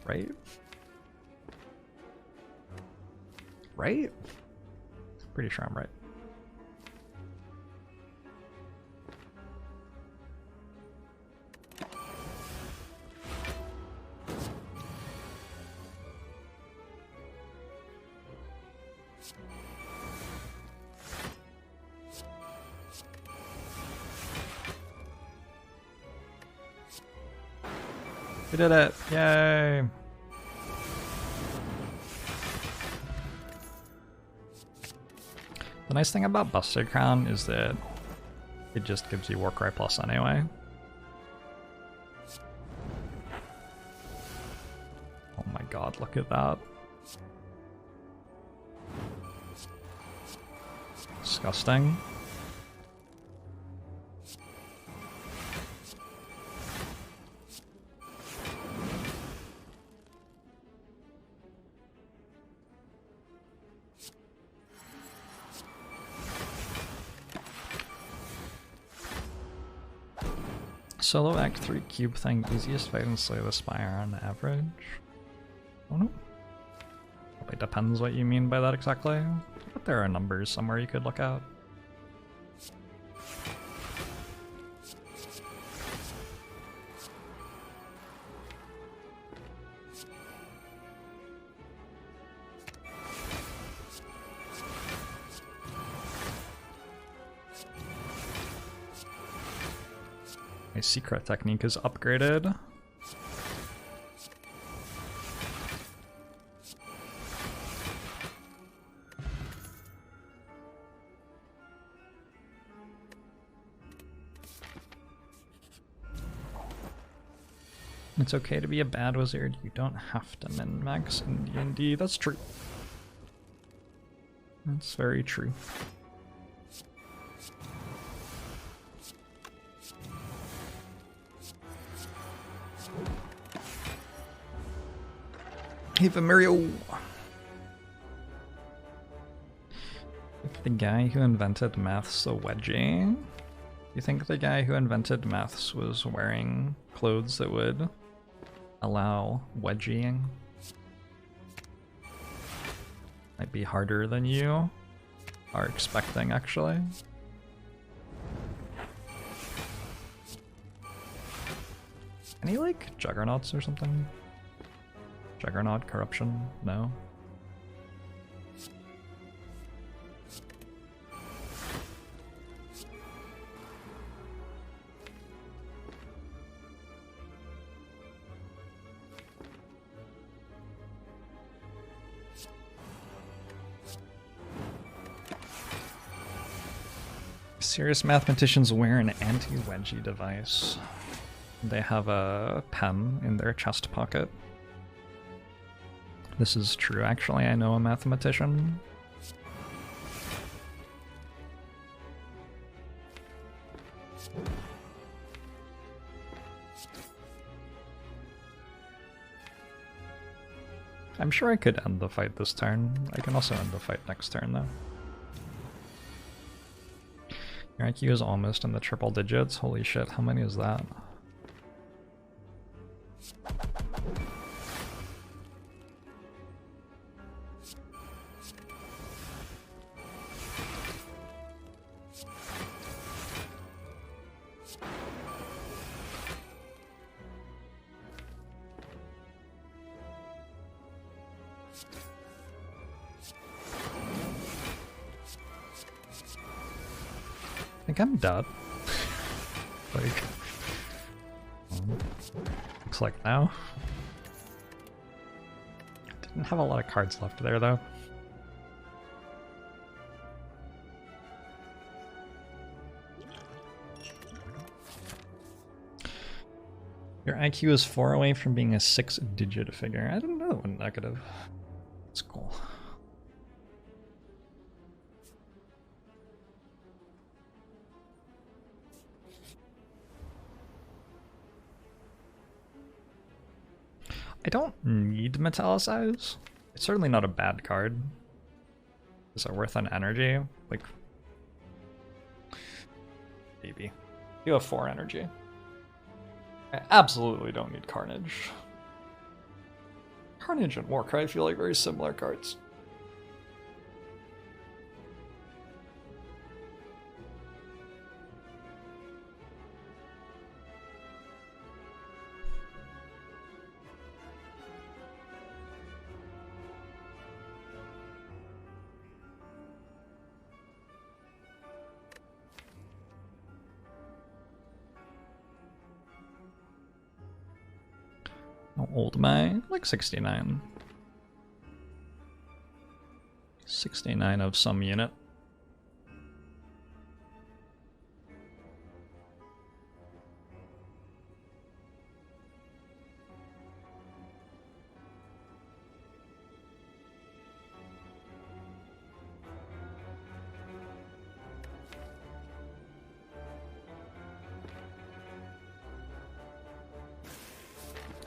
Right? Right? Pretty sure I'm right. We did it! Yay! The nice thing about Busted Crown is that it just gives you Warcry Plus anyway. Oh my god, look at that. Disgusting. Solo Act 3 cube thing, easiest fight in Slay the Spire on average? Oh no. Probably depends what you mean by that exactly, but there are numbers somewhere you could look at. My secret technique is upgraded. It's okay to be a bad wizard, you don't have to min-max in D&D. That's true. That's very true. Hey, Mario! If the guy who invented math's a wedgie, you think the guy who invented maths was wearing clothes that would allow wedgieing? Might be harder than you are expecting, actually. Any, like, juggernauts or something? Juggernaut corruption? No? Serious mathematicians wear an anti-wedgie device. They have a pen in their chest pocket. This is true, actually. I know a mathematician. I'm sure I could end the fight this turn. I can also end the fight next turn, though. Your IQ is almost in the triple digits. Holy shit, how many is that? I think I'm dead. Like, looks like now. Didn't have a lot of cards left there though. Your IQ is 4 away from being a 6-digit figure. I didn't know negative. That's cool. I don't need Metallicize. It's certainly not a bad card. Is it worth an energy? Like, maybe. You have 4 energy. I absolutely don't need Carnage. Carnage and Warcry feel like very similar cards. old am I? Like 69. 69 of some unit.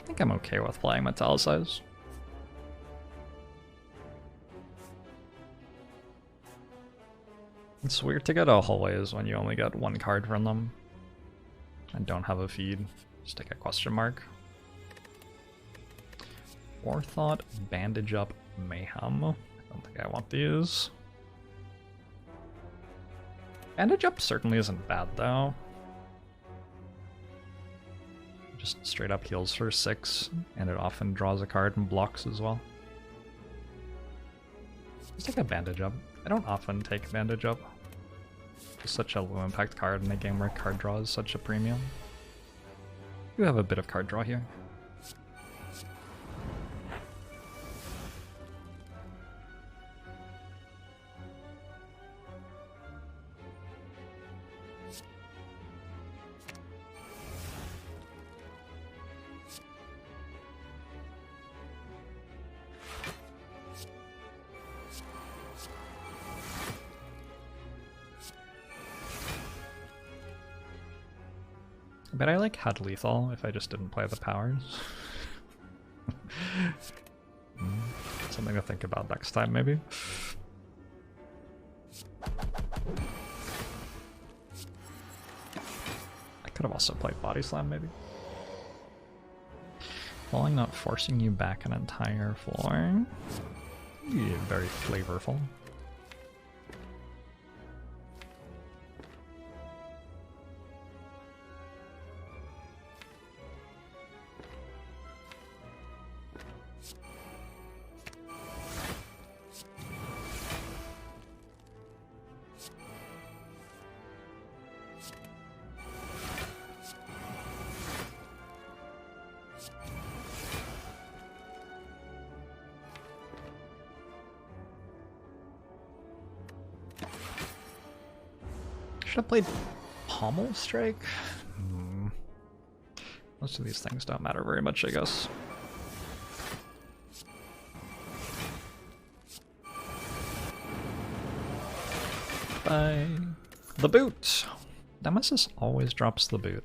I think I'm okay with playing Metallicize. It's weird to get a hallways when you only get one card from them and don't have a feed. Just take a question mark. Forethought, Bandage Up, Mayhem. I don't think I want these. Bandage Up certainly isn't bad though. Just straight up heals for 6, and it often draws a card and blocks as well. Let's take a Bandage Up. I don't often take Bandage Up. It's such a low impact card in a game where card draw is such a premium. You have a bit of card draw here. I bet I like had lethal if I just didn't play the powers. Something to think about next time, maybe. I could have also played Body Slam, maybe. Falling, not forcing you back an entire floor. Yeah, very flavorful. Should have played Pommel Strike? Most of these things don't matter very much, I guess. Bye. The boot! Nemesis always drops the boot.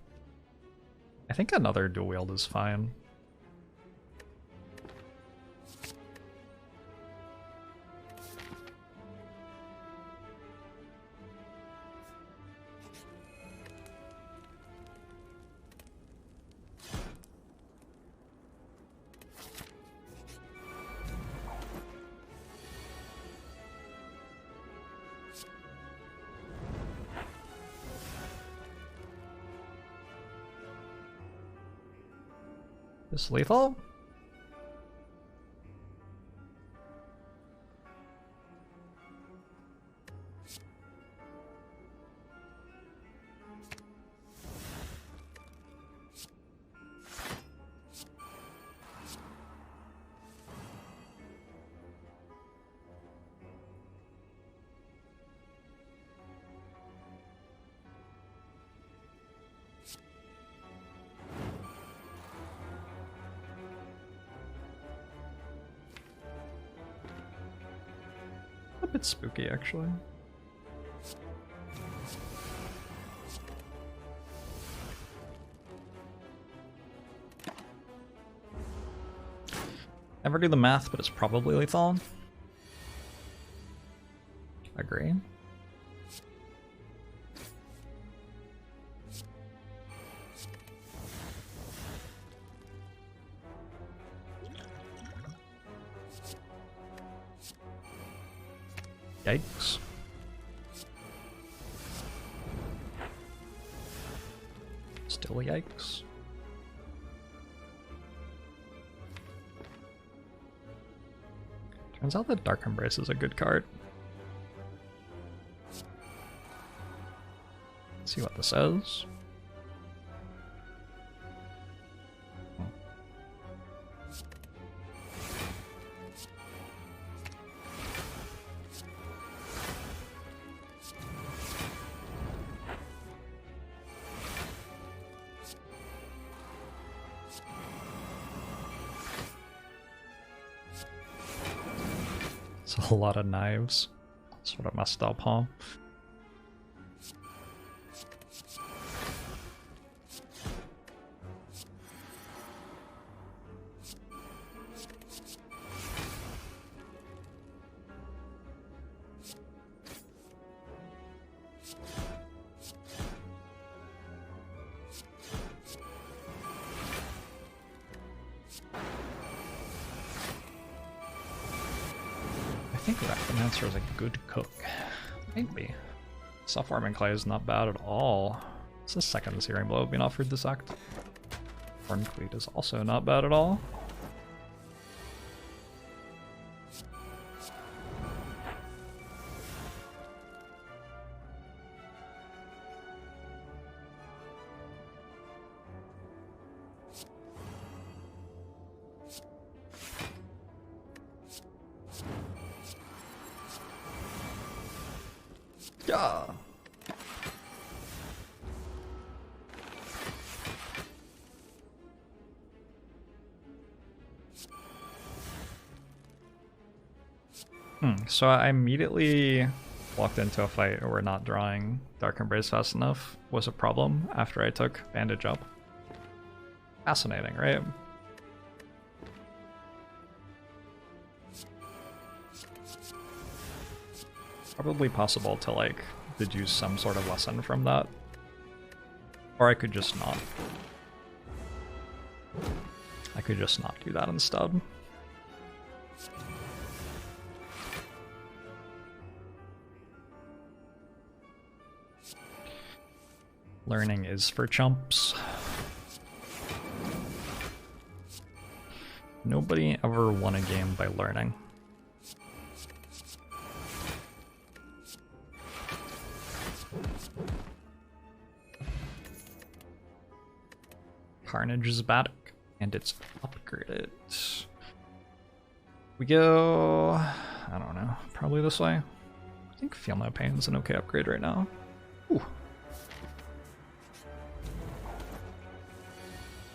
I think another dual wield is fine. Is lethal? A bit spooky, actually. Never do the math, but it's probably lethal. Agree. Yikes. Still yikes. Turns out that Dark Embrace is a good card. Let's see what this says. It's a lot of knives. Sort of messed up, huh? I think Rectomancer is a good cook. Maybe. Self-warming clay is not bad at all. It's the second Searing Blow being offered this act. Horncleat is also not bad at all. Yeah. So I immediately walked into a fight where not drawing Dark Embrace fast enough was a problem after I took Bandage up. Fascinating, right? Probably possible to, like, deduce some sort of lesson from that. Or I could just not. I could just not do that instead. Learning is for chumps. Nobody ever won a game by learning. Carnage is bad, and it's upgraded. We go... I don't know, probably this way. I think Feel No Pain is an okay upgrade right now. Ooh.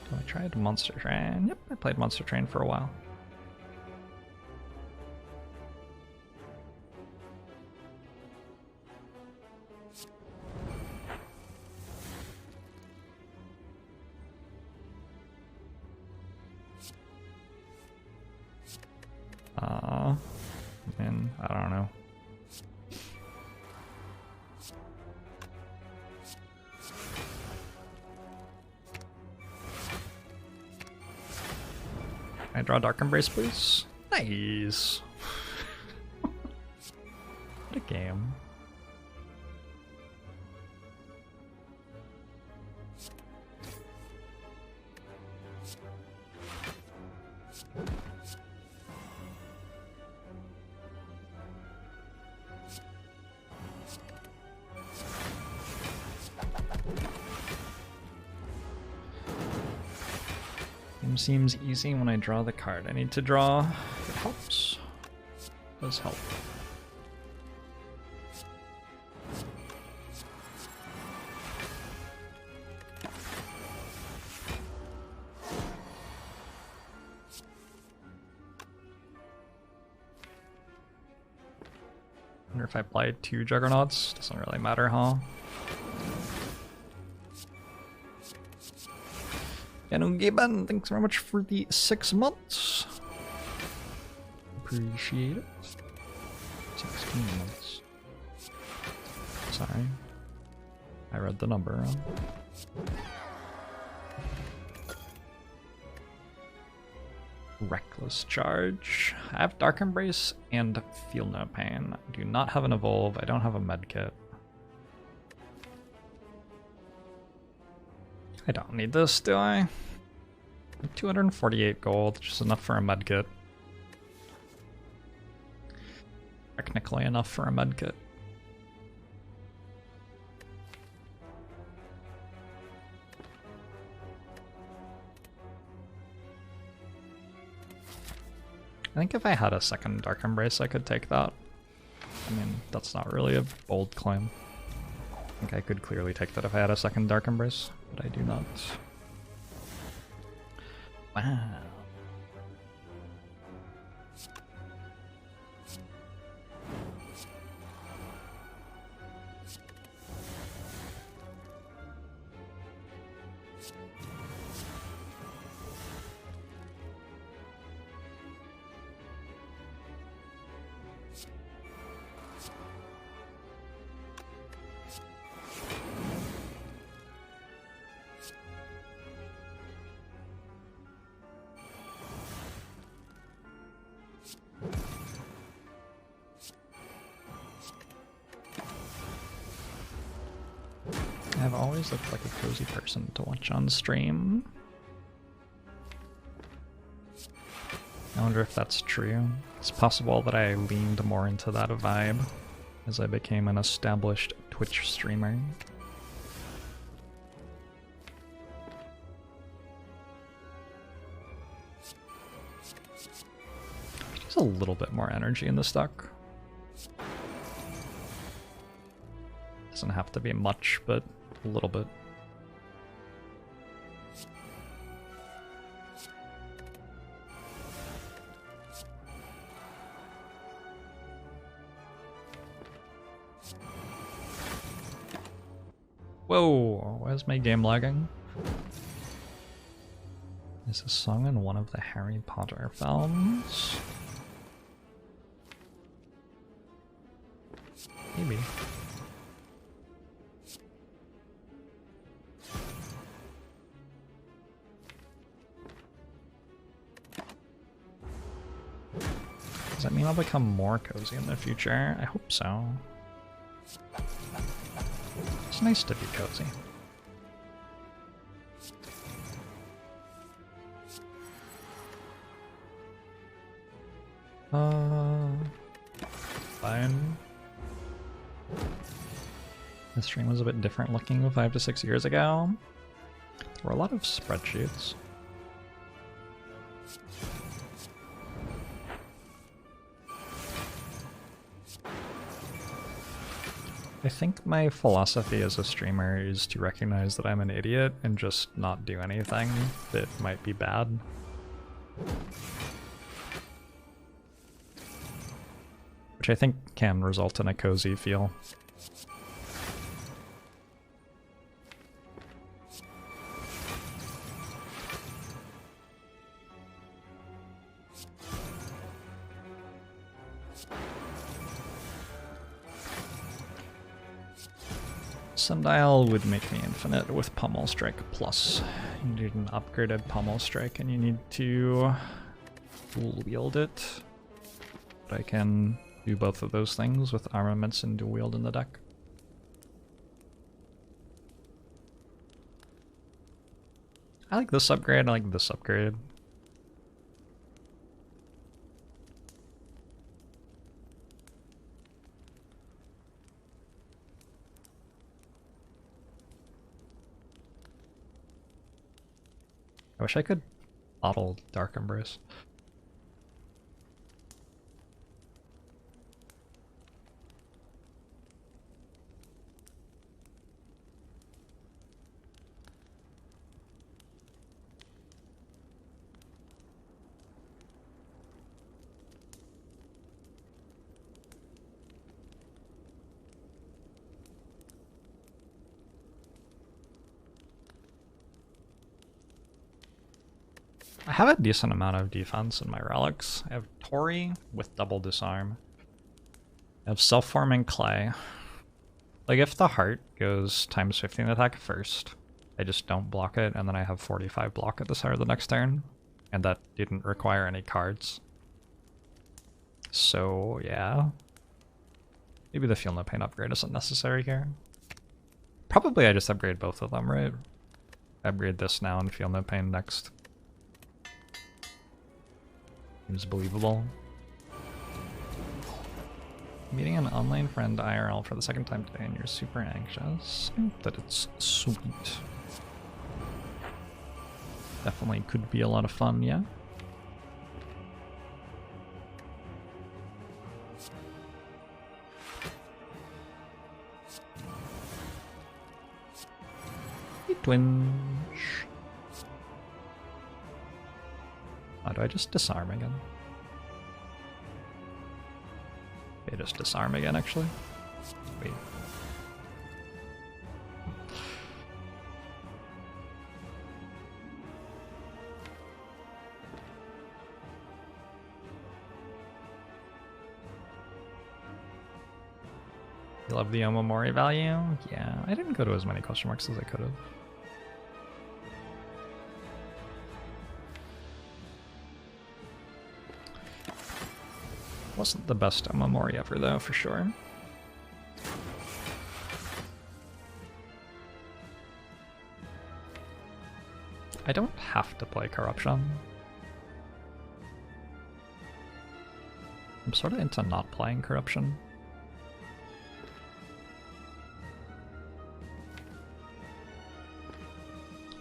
So I tried Monster Train. Yep, I played Monster Train for a while. And I don't know. Can I draw Dark Embrace, please? Nice. What a game. Seems easy when I draw the card I need to draw. It helps. It does help. I wonder if I play 2 Juggernauts. Doesn't really matter, huh? Gibbon, thanks very much for the 6 months. Appreciate it. 16 months. Sorry. I read the number wrong. Reckless Charge. I have Dark Embrace and Feel No Pain. I do not have an Evolve. I don't have a medkit. I don't need this, do I? 248 gold, which is enough for a medkit. Technically enough for a medkit. I think if I had a second Dark Embrace, I could take that. I mean, that's not really a bold claim. I think I could clearly take that if I had a second Dark Embrace, but I do not. Wow. I've always looked like a cozy person to watch on stream. I wonder if that's true. It's possible that I leaned more into that vibe as I became an established Twitch streamer. Just a little bit more energy in this deck. Doesn't have to be much, but a little bit. Whoa, why is my game lagging? Is this song in one of the Harry Potter films? Maybe. Does that mean I'll become more cozy in the future? I hope so. It's nice to be cozy. Fine. The stream was a bit different looking 5 to 6 years ago. There were a lot of spreadsheets. I think my philosophy as a streamer is to recognize that I'm an idiot and just not do anything that might be bad. Which I think can result in a cozy feel. Sundial would make me infinite with Pummel Strike Plus. You need an upgraded Pummel Strike and you need to dual wield it. But I can do both of those things with armaments and dual wield in the deck. I like this upgrade, I like this upgrade. I wish I could bottle Dark Embrace. I have a decent amount of defense in my relics. I have Tori with double disarm. I have self-forming clay. Like if the heart goes times 15 attack first, I just don't block it, and then I have 45 block at the start of the next turn. And that didn't require any cards. So yeah. Maybe the Feel No Pain upgrade isn't necessary here. Probably I just upgrade both of them, right? Upgrade this now and Feel No Pain next. Seems believable. Meeting an online friend IRL for the second time today and you're super anxious. I hope that it's sweet. Definitely could be a lot of fun, yeah? Hey, twinge. Oh, do I just disarm again? Okay, just disarm again, actually. Wait. You love the Omamori value? Yeah, I didn't go to as many question marks as I could have. Wasn't the best Omamori ever though, for sure. I don't have to play Corruption. I'm sort of into not playing Corruption.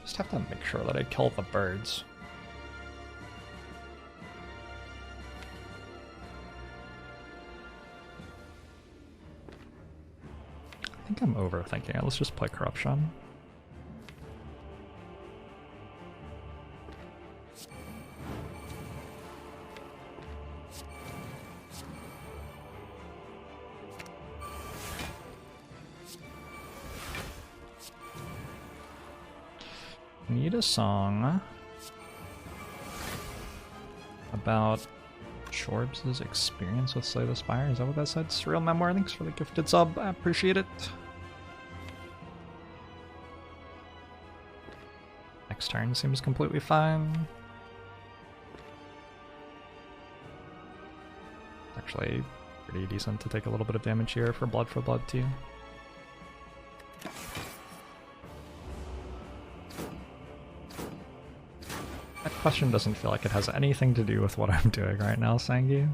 Just have to make sure that I kill the birds. I think I'm overthinking it. Let's just play Corruption. Need a song about Jorbs' experience with Slay the Spire. Is that what that said? Surreal Memoir. Thanks for the gifted sub. I appreciate it. Next turn seems completely fine. It's actually pretty decent to take a little bit of damage here for blood too. That question doesn't feel like it has anything to do with what I'm doing right now, Sangi.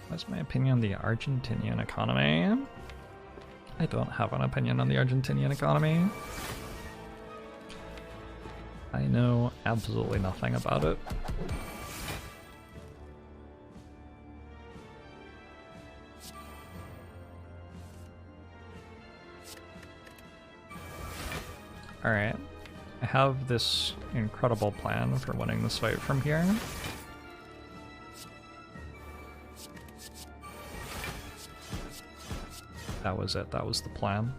What's my opinion on the Argentinian economy? I don't have an opinion on the Argentinian economy. I know absolutely nothing about it. Alright, I have this incredible plan for winning this fight from here. That was it, that was the plan.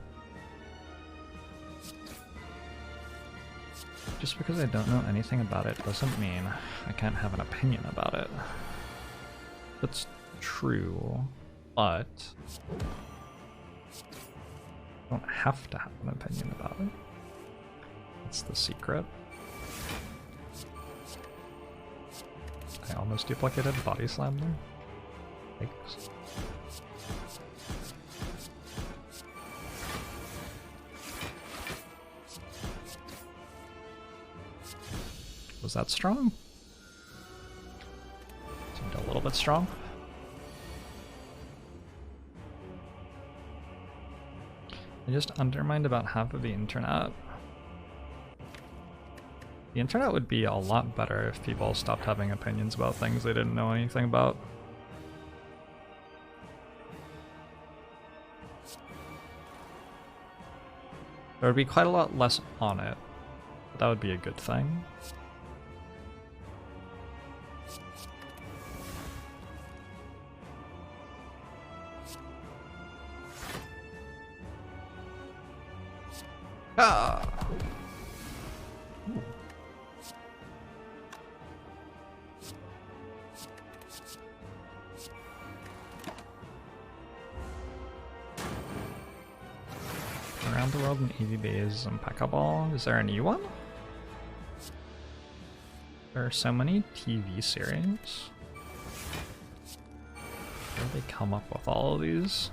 Just because I don't know anything about it doesn't mean I can't have an opinion about it. That's true, but I don't have to have an opinion about it. That's the secret. I almost duplicated body slam there. Thanks. Was that strong? Seemed a little bit strong. I just undermined about half of the internet. The internet would be a lot better if people stopped having opinions about things they didn't know anything about. There would be quite a lot less on it, but that would be a good thing. Ah! Ooh. Around the World in 80 Days impeccable. Is there a new one? There are so many TV series. Where do they come up with all of these?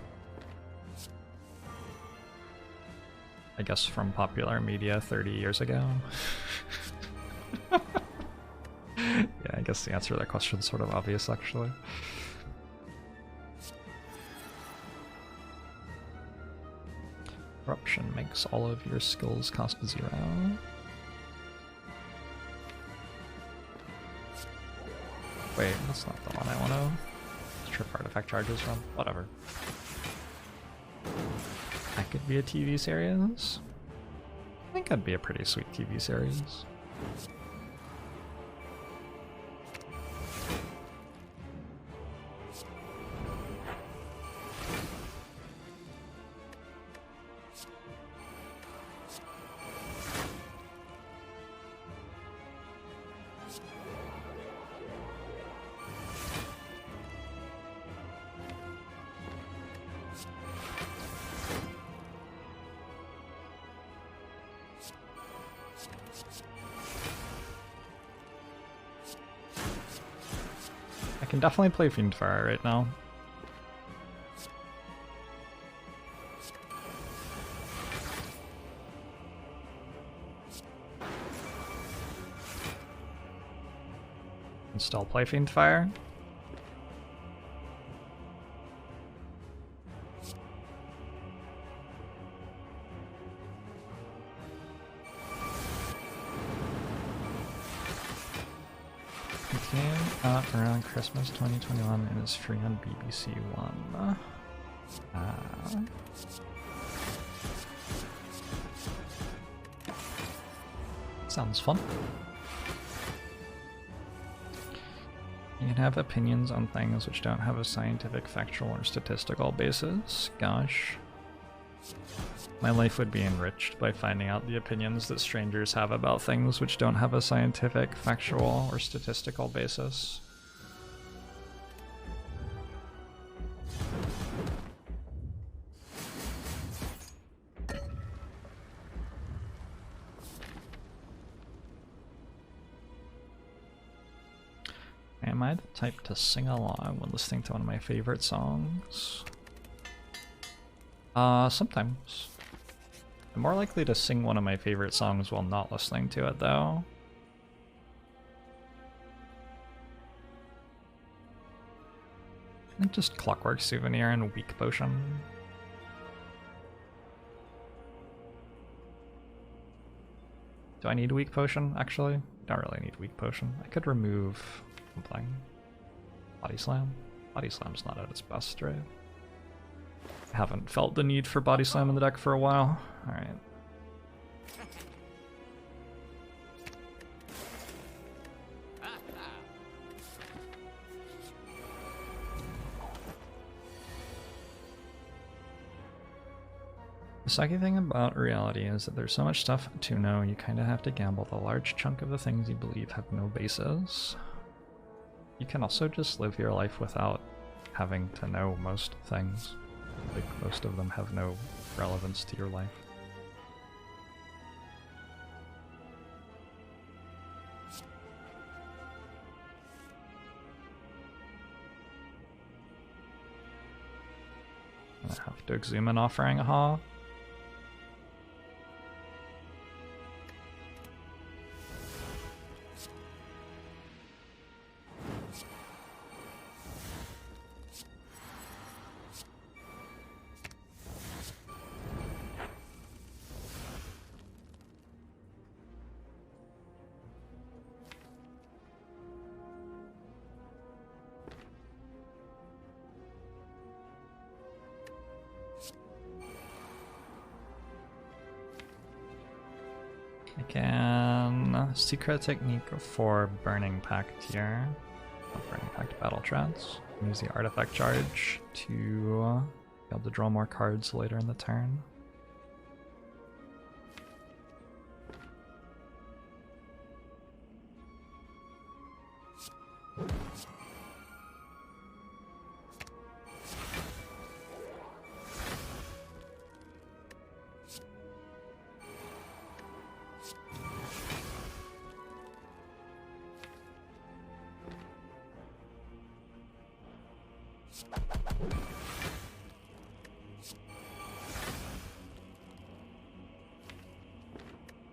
I guess from popular media 30 years ago. Yeah, I guess the answer to that question is sort of obvious, actually. Corruption makes all of your skills cost 0. Wait, that's not the one I want to strip artifact charges from. Whatever. That could be a TV series. I think that'd be a pretty sweet TV series. I can definitely play Fiendfire right now. Can still play Fiendfire. It came out around Christmas 2021 and is free on BBC One. Sounds fun. You can have opinions on things which don't have a scientific, factual, or statistical basis. Gosh. My life would be enriched by finding out the opinions that strangers have about things which don't have a scientific, factual, or statistical basis. Am I the type to sing along when listening to one of my favorite songs? Sometimes. I'm more likely to sing one of my favorite songs while not listening to it, though. And just Clockwork Souvenir and Weak Potion. Do I need Weak Potion, actually? Don't really need Weak Potion. I could remove something. Body Slam? Body Slam's not at its best, right? I haven't felt the need for Body Slam in the deck for a while. Alright. The sucky thing about reality is that there's so much stuff to know, you kinda have to gamble the large chunk of the things you believe have no basis. You can also just live your life without having to know most things. Like, most of them have no relevance to your life. I have to exhume an Offering Aha. I can Secret Technique for Burning Pact here. Burning Pact Battle Trance. Use the Artifact Charge to be able to draw more cards later in the turn.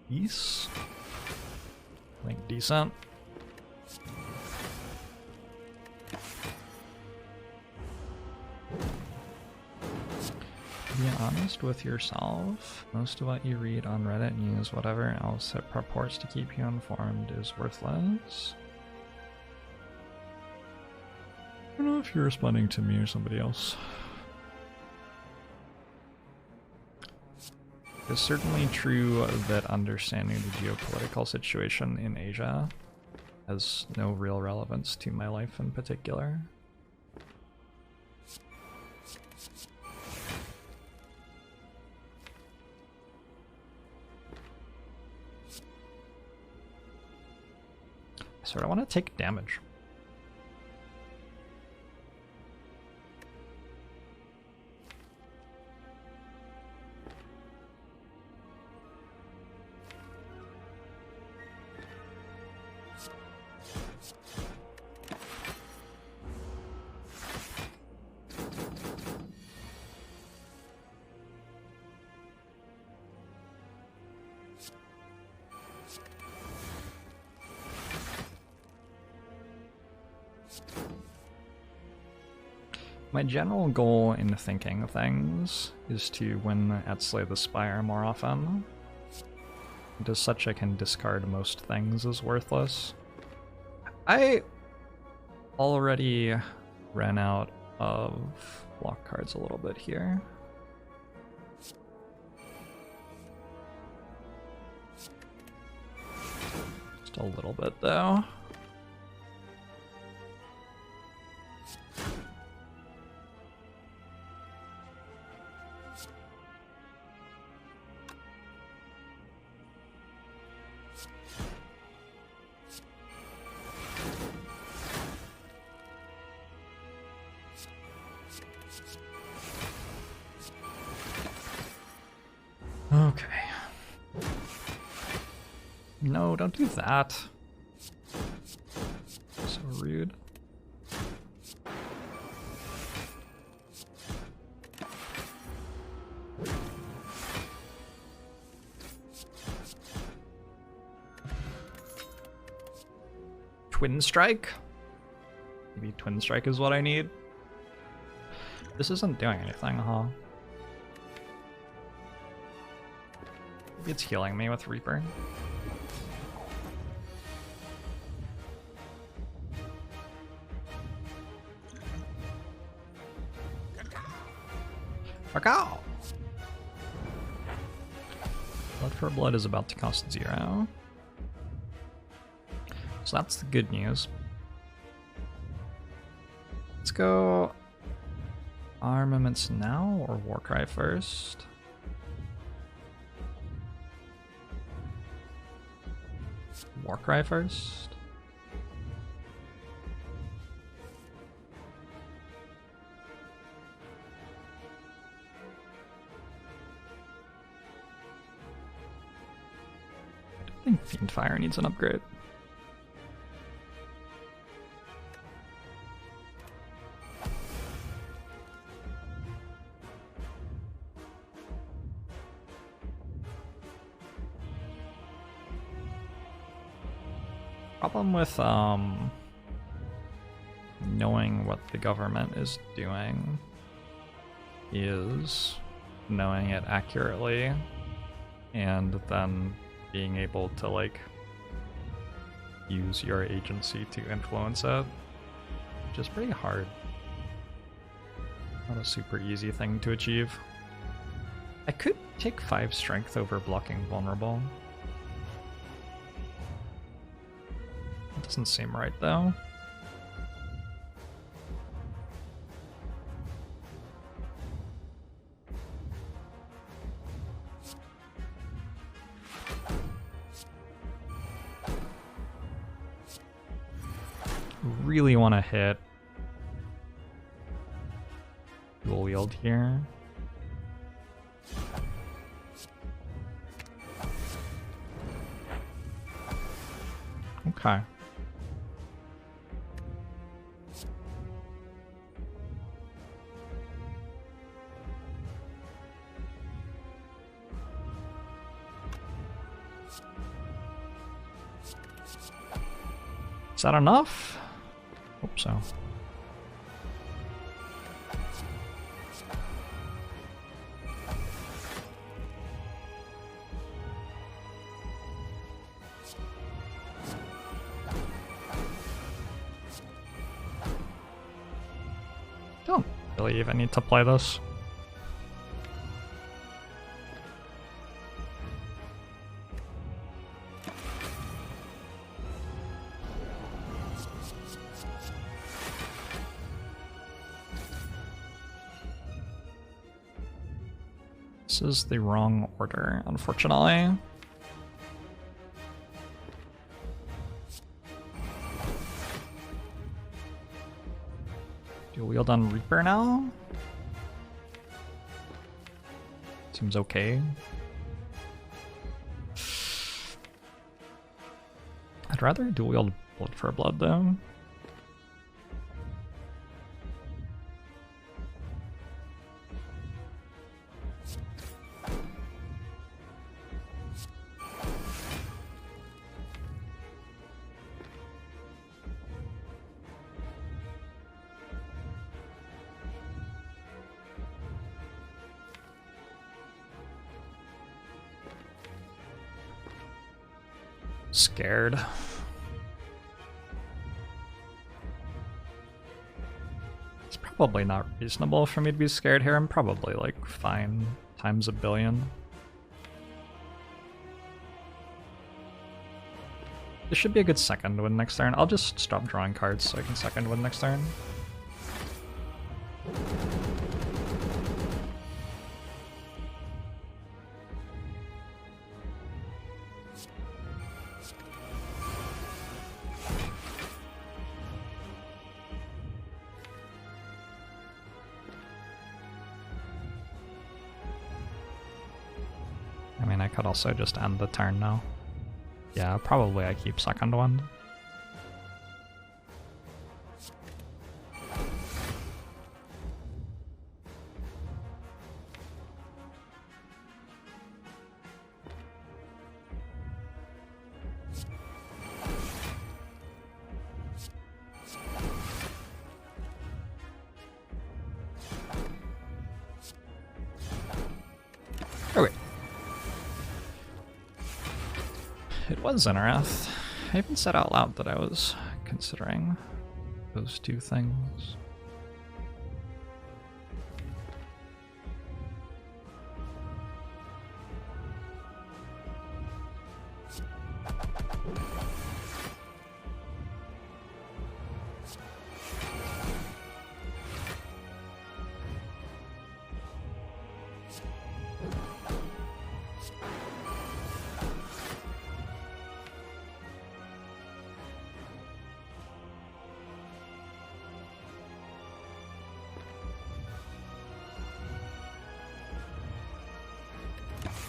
East. I think decent. Be honest with yourself. Most of what you read on Reddit and use whatever else it purports to keep you informed is worthless. I don't know if you're responding to me or somebody else. It's certainly true that understanding the geopolitical situation in Asia has no real relevance to my life in particular. sort of want to take damage. My general goal in thinking things is to win at Slay the Spire more often. And as such, I can discard most things as worthless. I already ran out of block cards a little bit here. Just a little bit, though. Okay. No, don't do that. So rude. Twin Strike? Maybe Twin Strike is what I need. This isn't doing anything, huh? Maybe it's healing me with Reaper. Fuck out! Blood for Blood is about to cost 0. So that's the good news. Let's go Armaments now or Warcry first? Warcry first? I think Fiendfire needs an upgrade. Problem with knowing what the government is doing is knowing it accurately and then being able to like use your agency to influence it, which is pretty hard. Not a super easy thing to achieve. I could take 5 strength over blocking vulnerable. Doesn't seem right though. Really want to hit dual wield here. Okay. Is that enough? Hope so. Don't really even need to play this. This is the wrong order, unfortunately. Dual wield on Reaper now? Seems okay. I'd rather dual wield Blood for Blood though. Scared. It's probably not reasonable for me to be scared here. I'm probably like fine times a billion. This should be a good second win next turn. I'll just stop drawing cards so I can second win next turn. I mean, I could also just end the turn now. Yeah, probably I keep second one. Okay. It was Inarath. I even said out loud that I was considering those two things.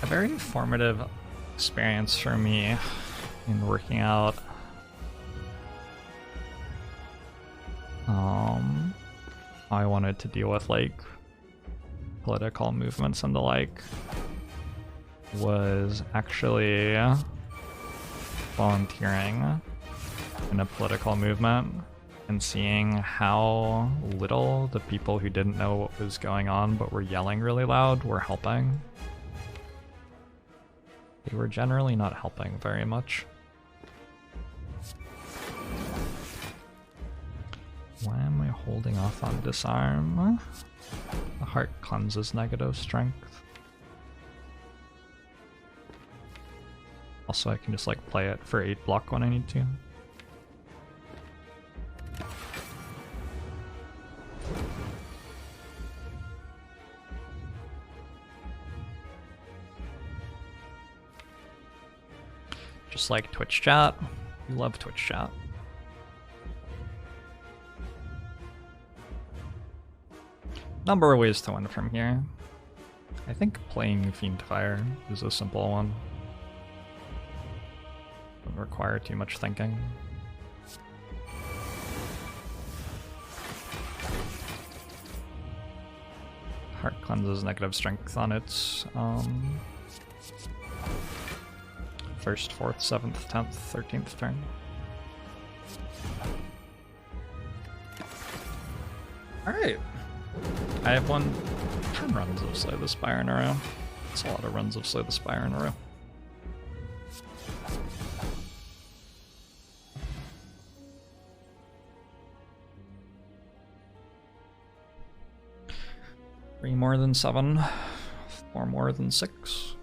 A very formative experience for me in working out how I wanted to deal with like political movements and the like was actually volunteering in a political movement and seeing how little the people who didn't know what was going on but were yelling really loud were helping. They were generally not helping very much. Why am I holding off on disarm? The heart cleanses negative strength. Also, I can just like play it for 8 block when I need to. Just like Twitch chat. We love Twitch chat. Number of ways to win from here. I think playing Fiendfire is a simple one. Doesn't require too much thinking. Heart cleanses negative strength on its first, 4th, 7th, 10th, 13th turn. Alright. I have won 10 runs of Slay the Spire in a row. That's a lot of runs of Slay the Spire in a row. Three more than 7. 4 more than 6.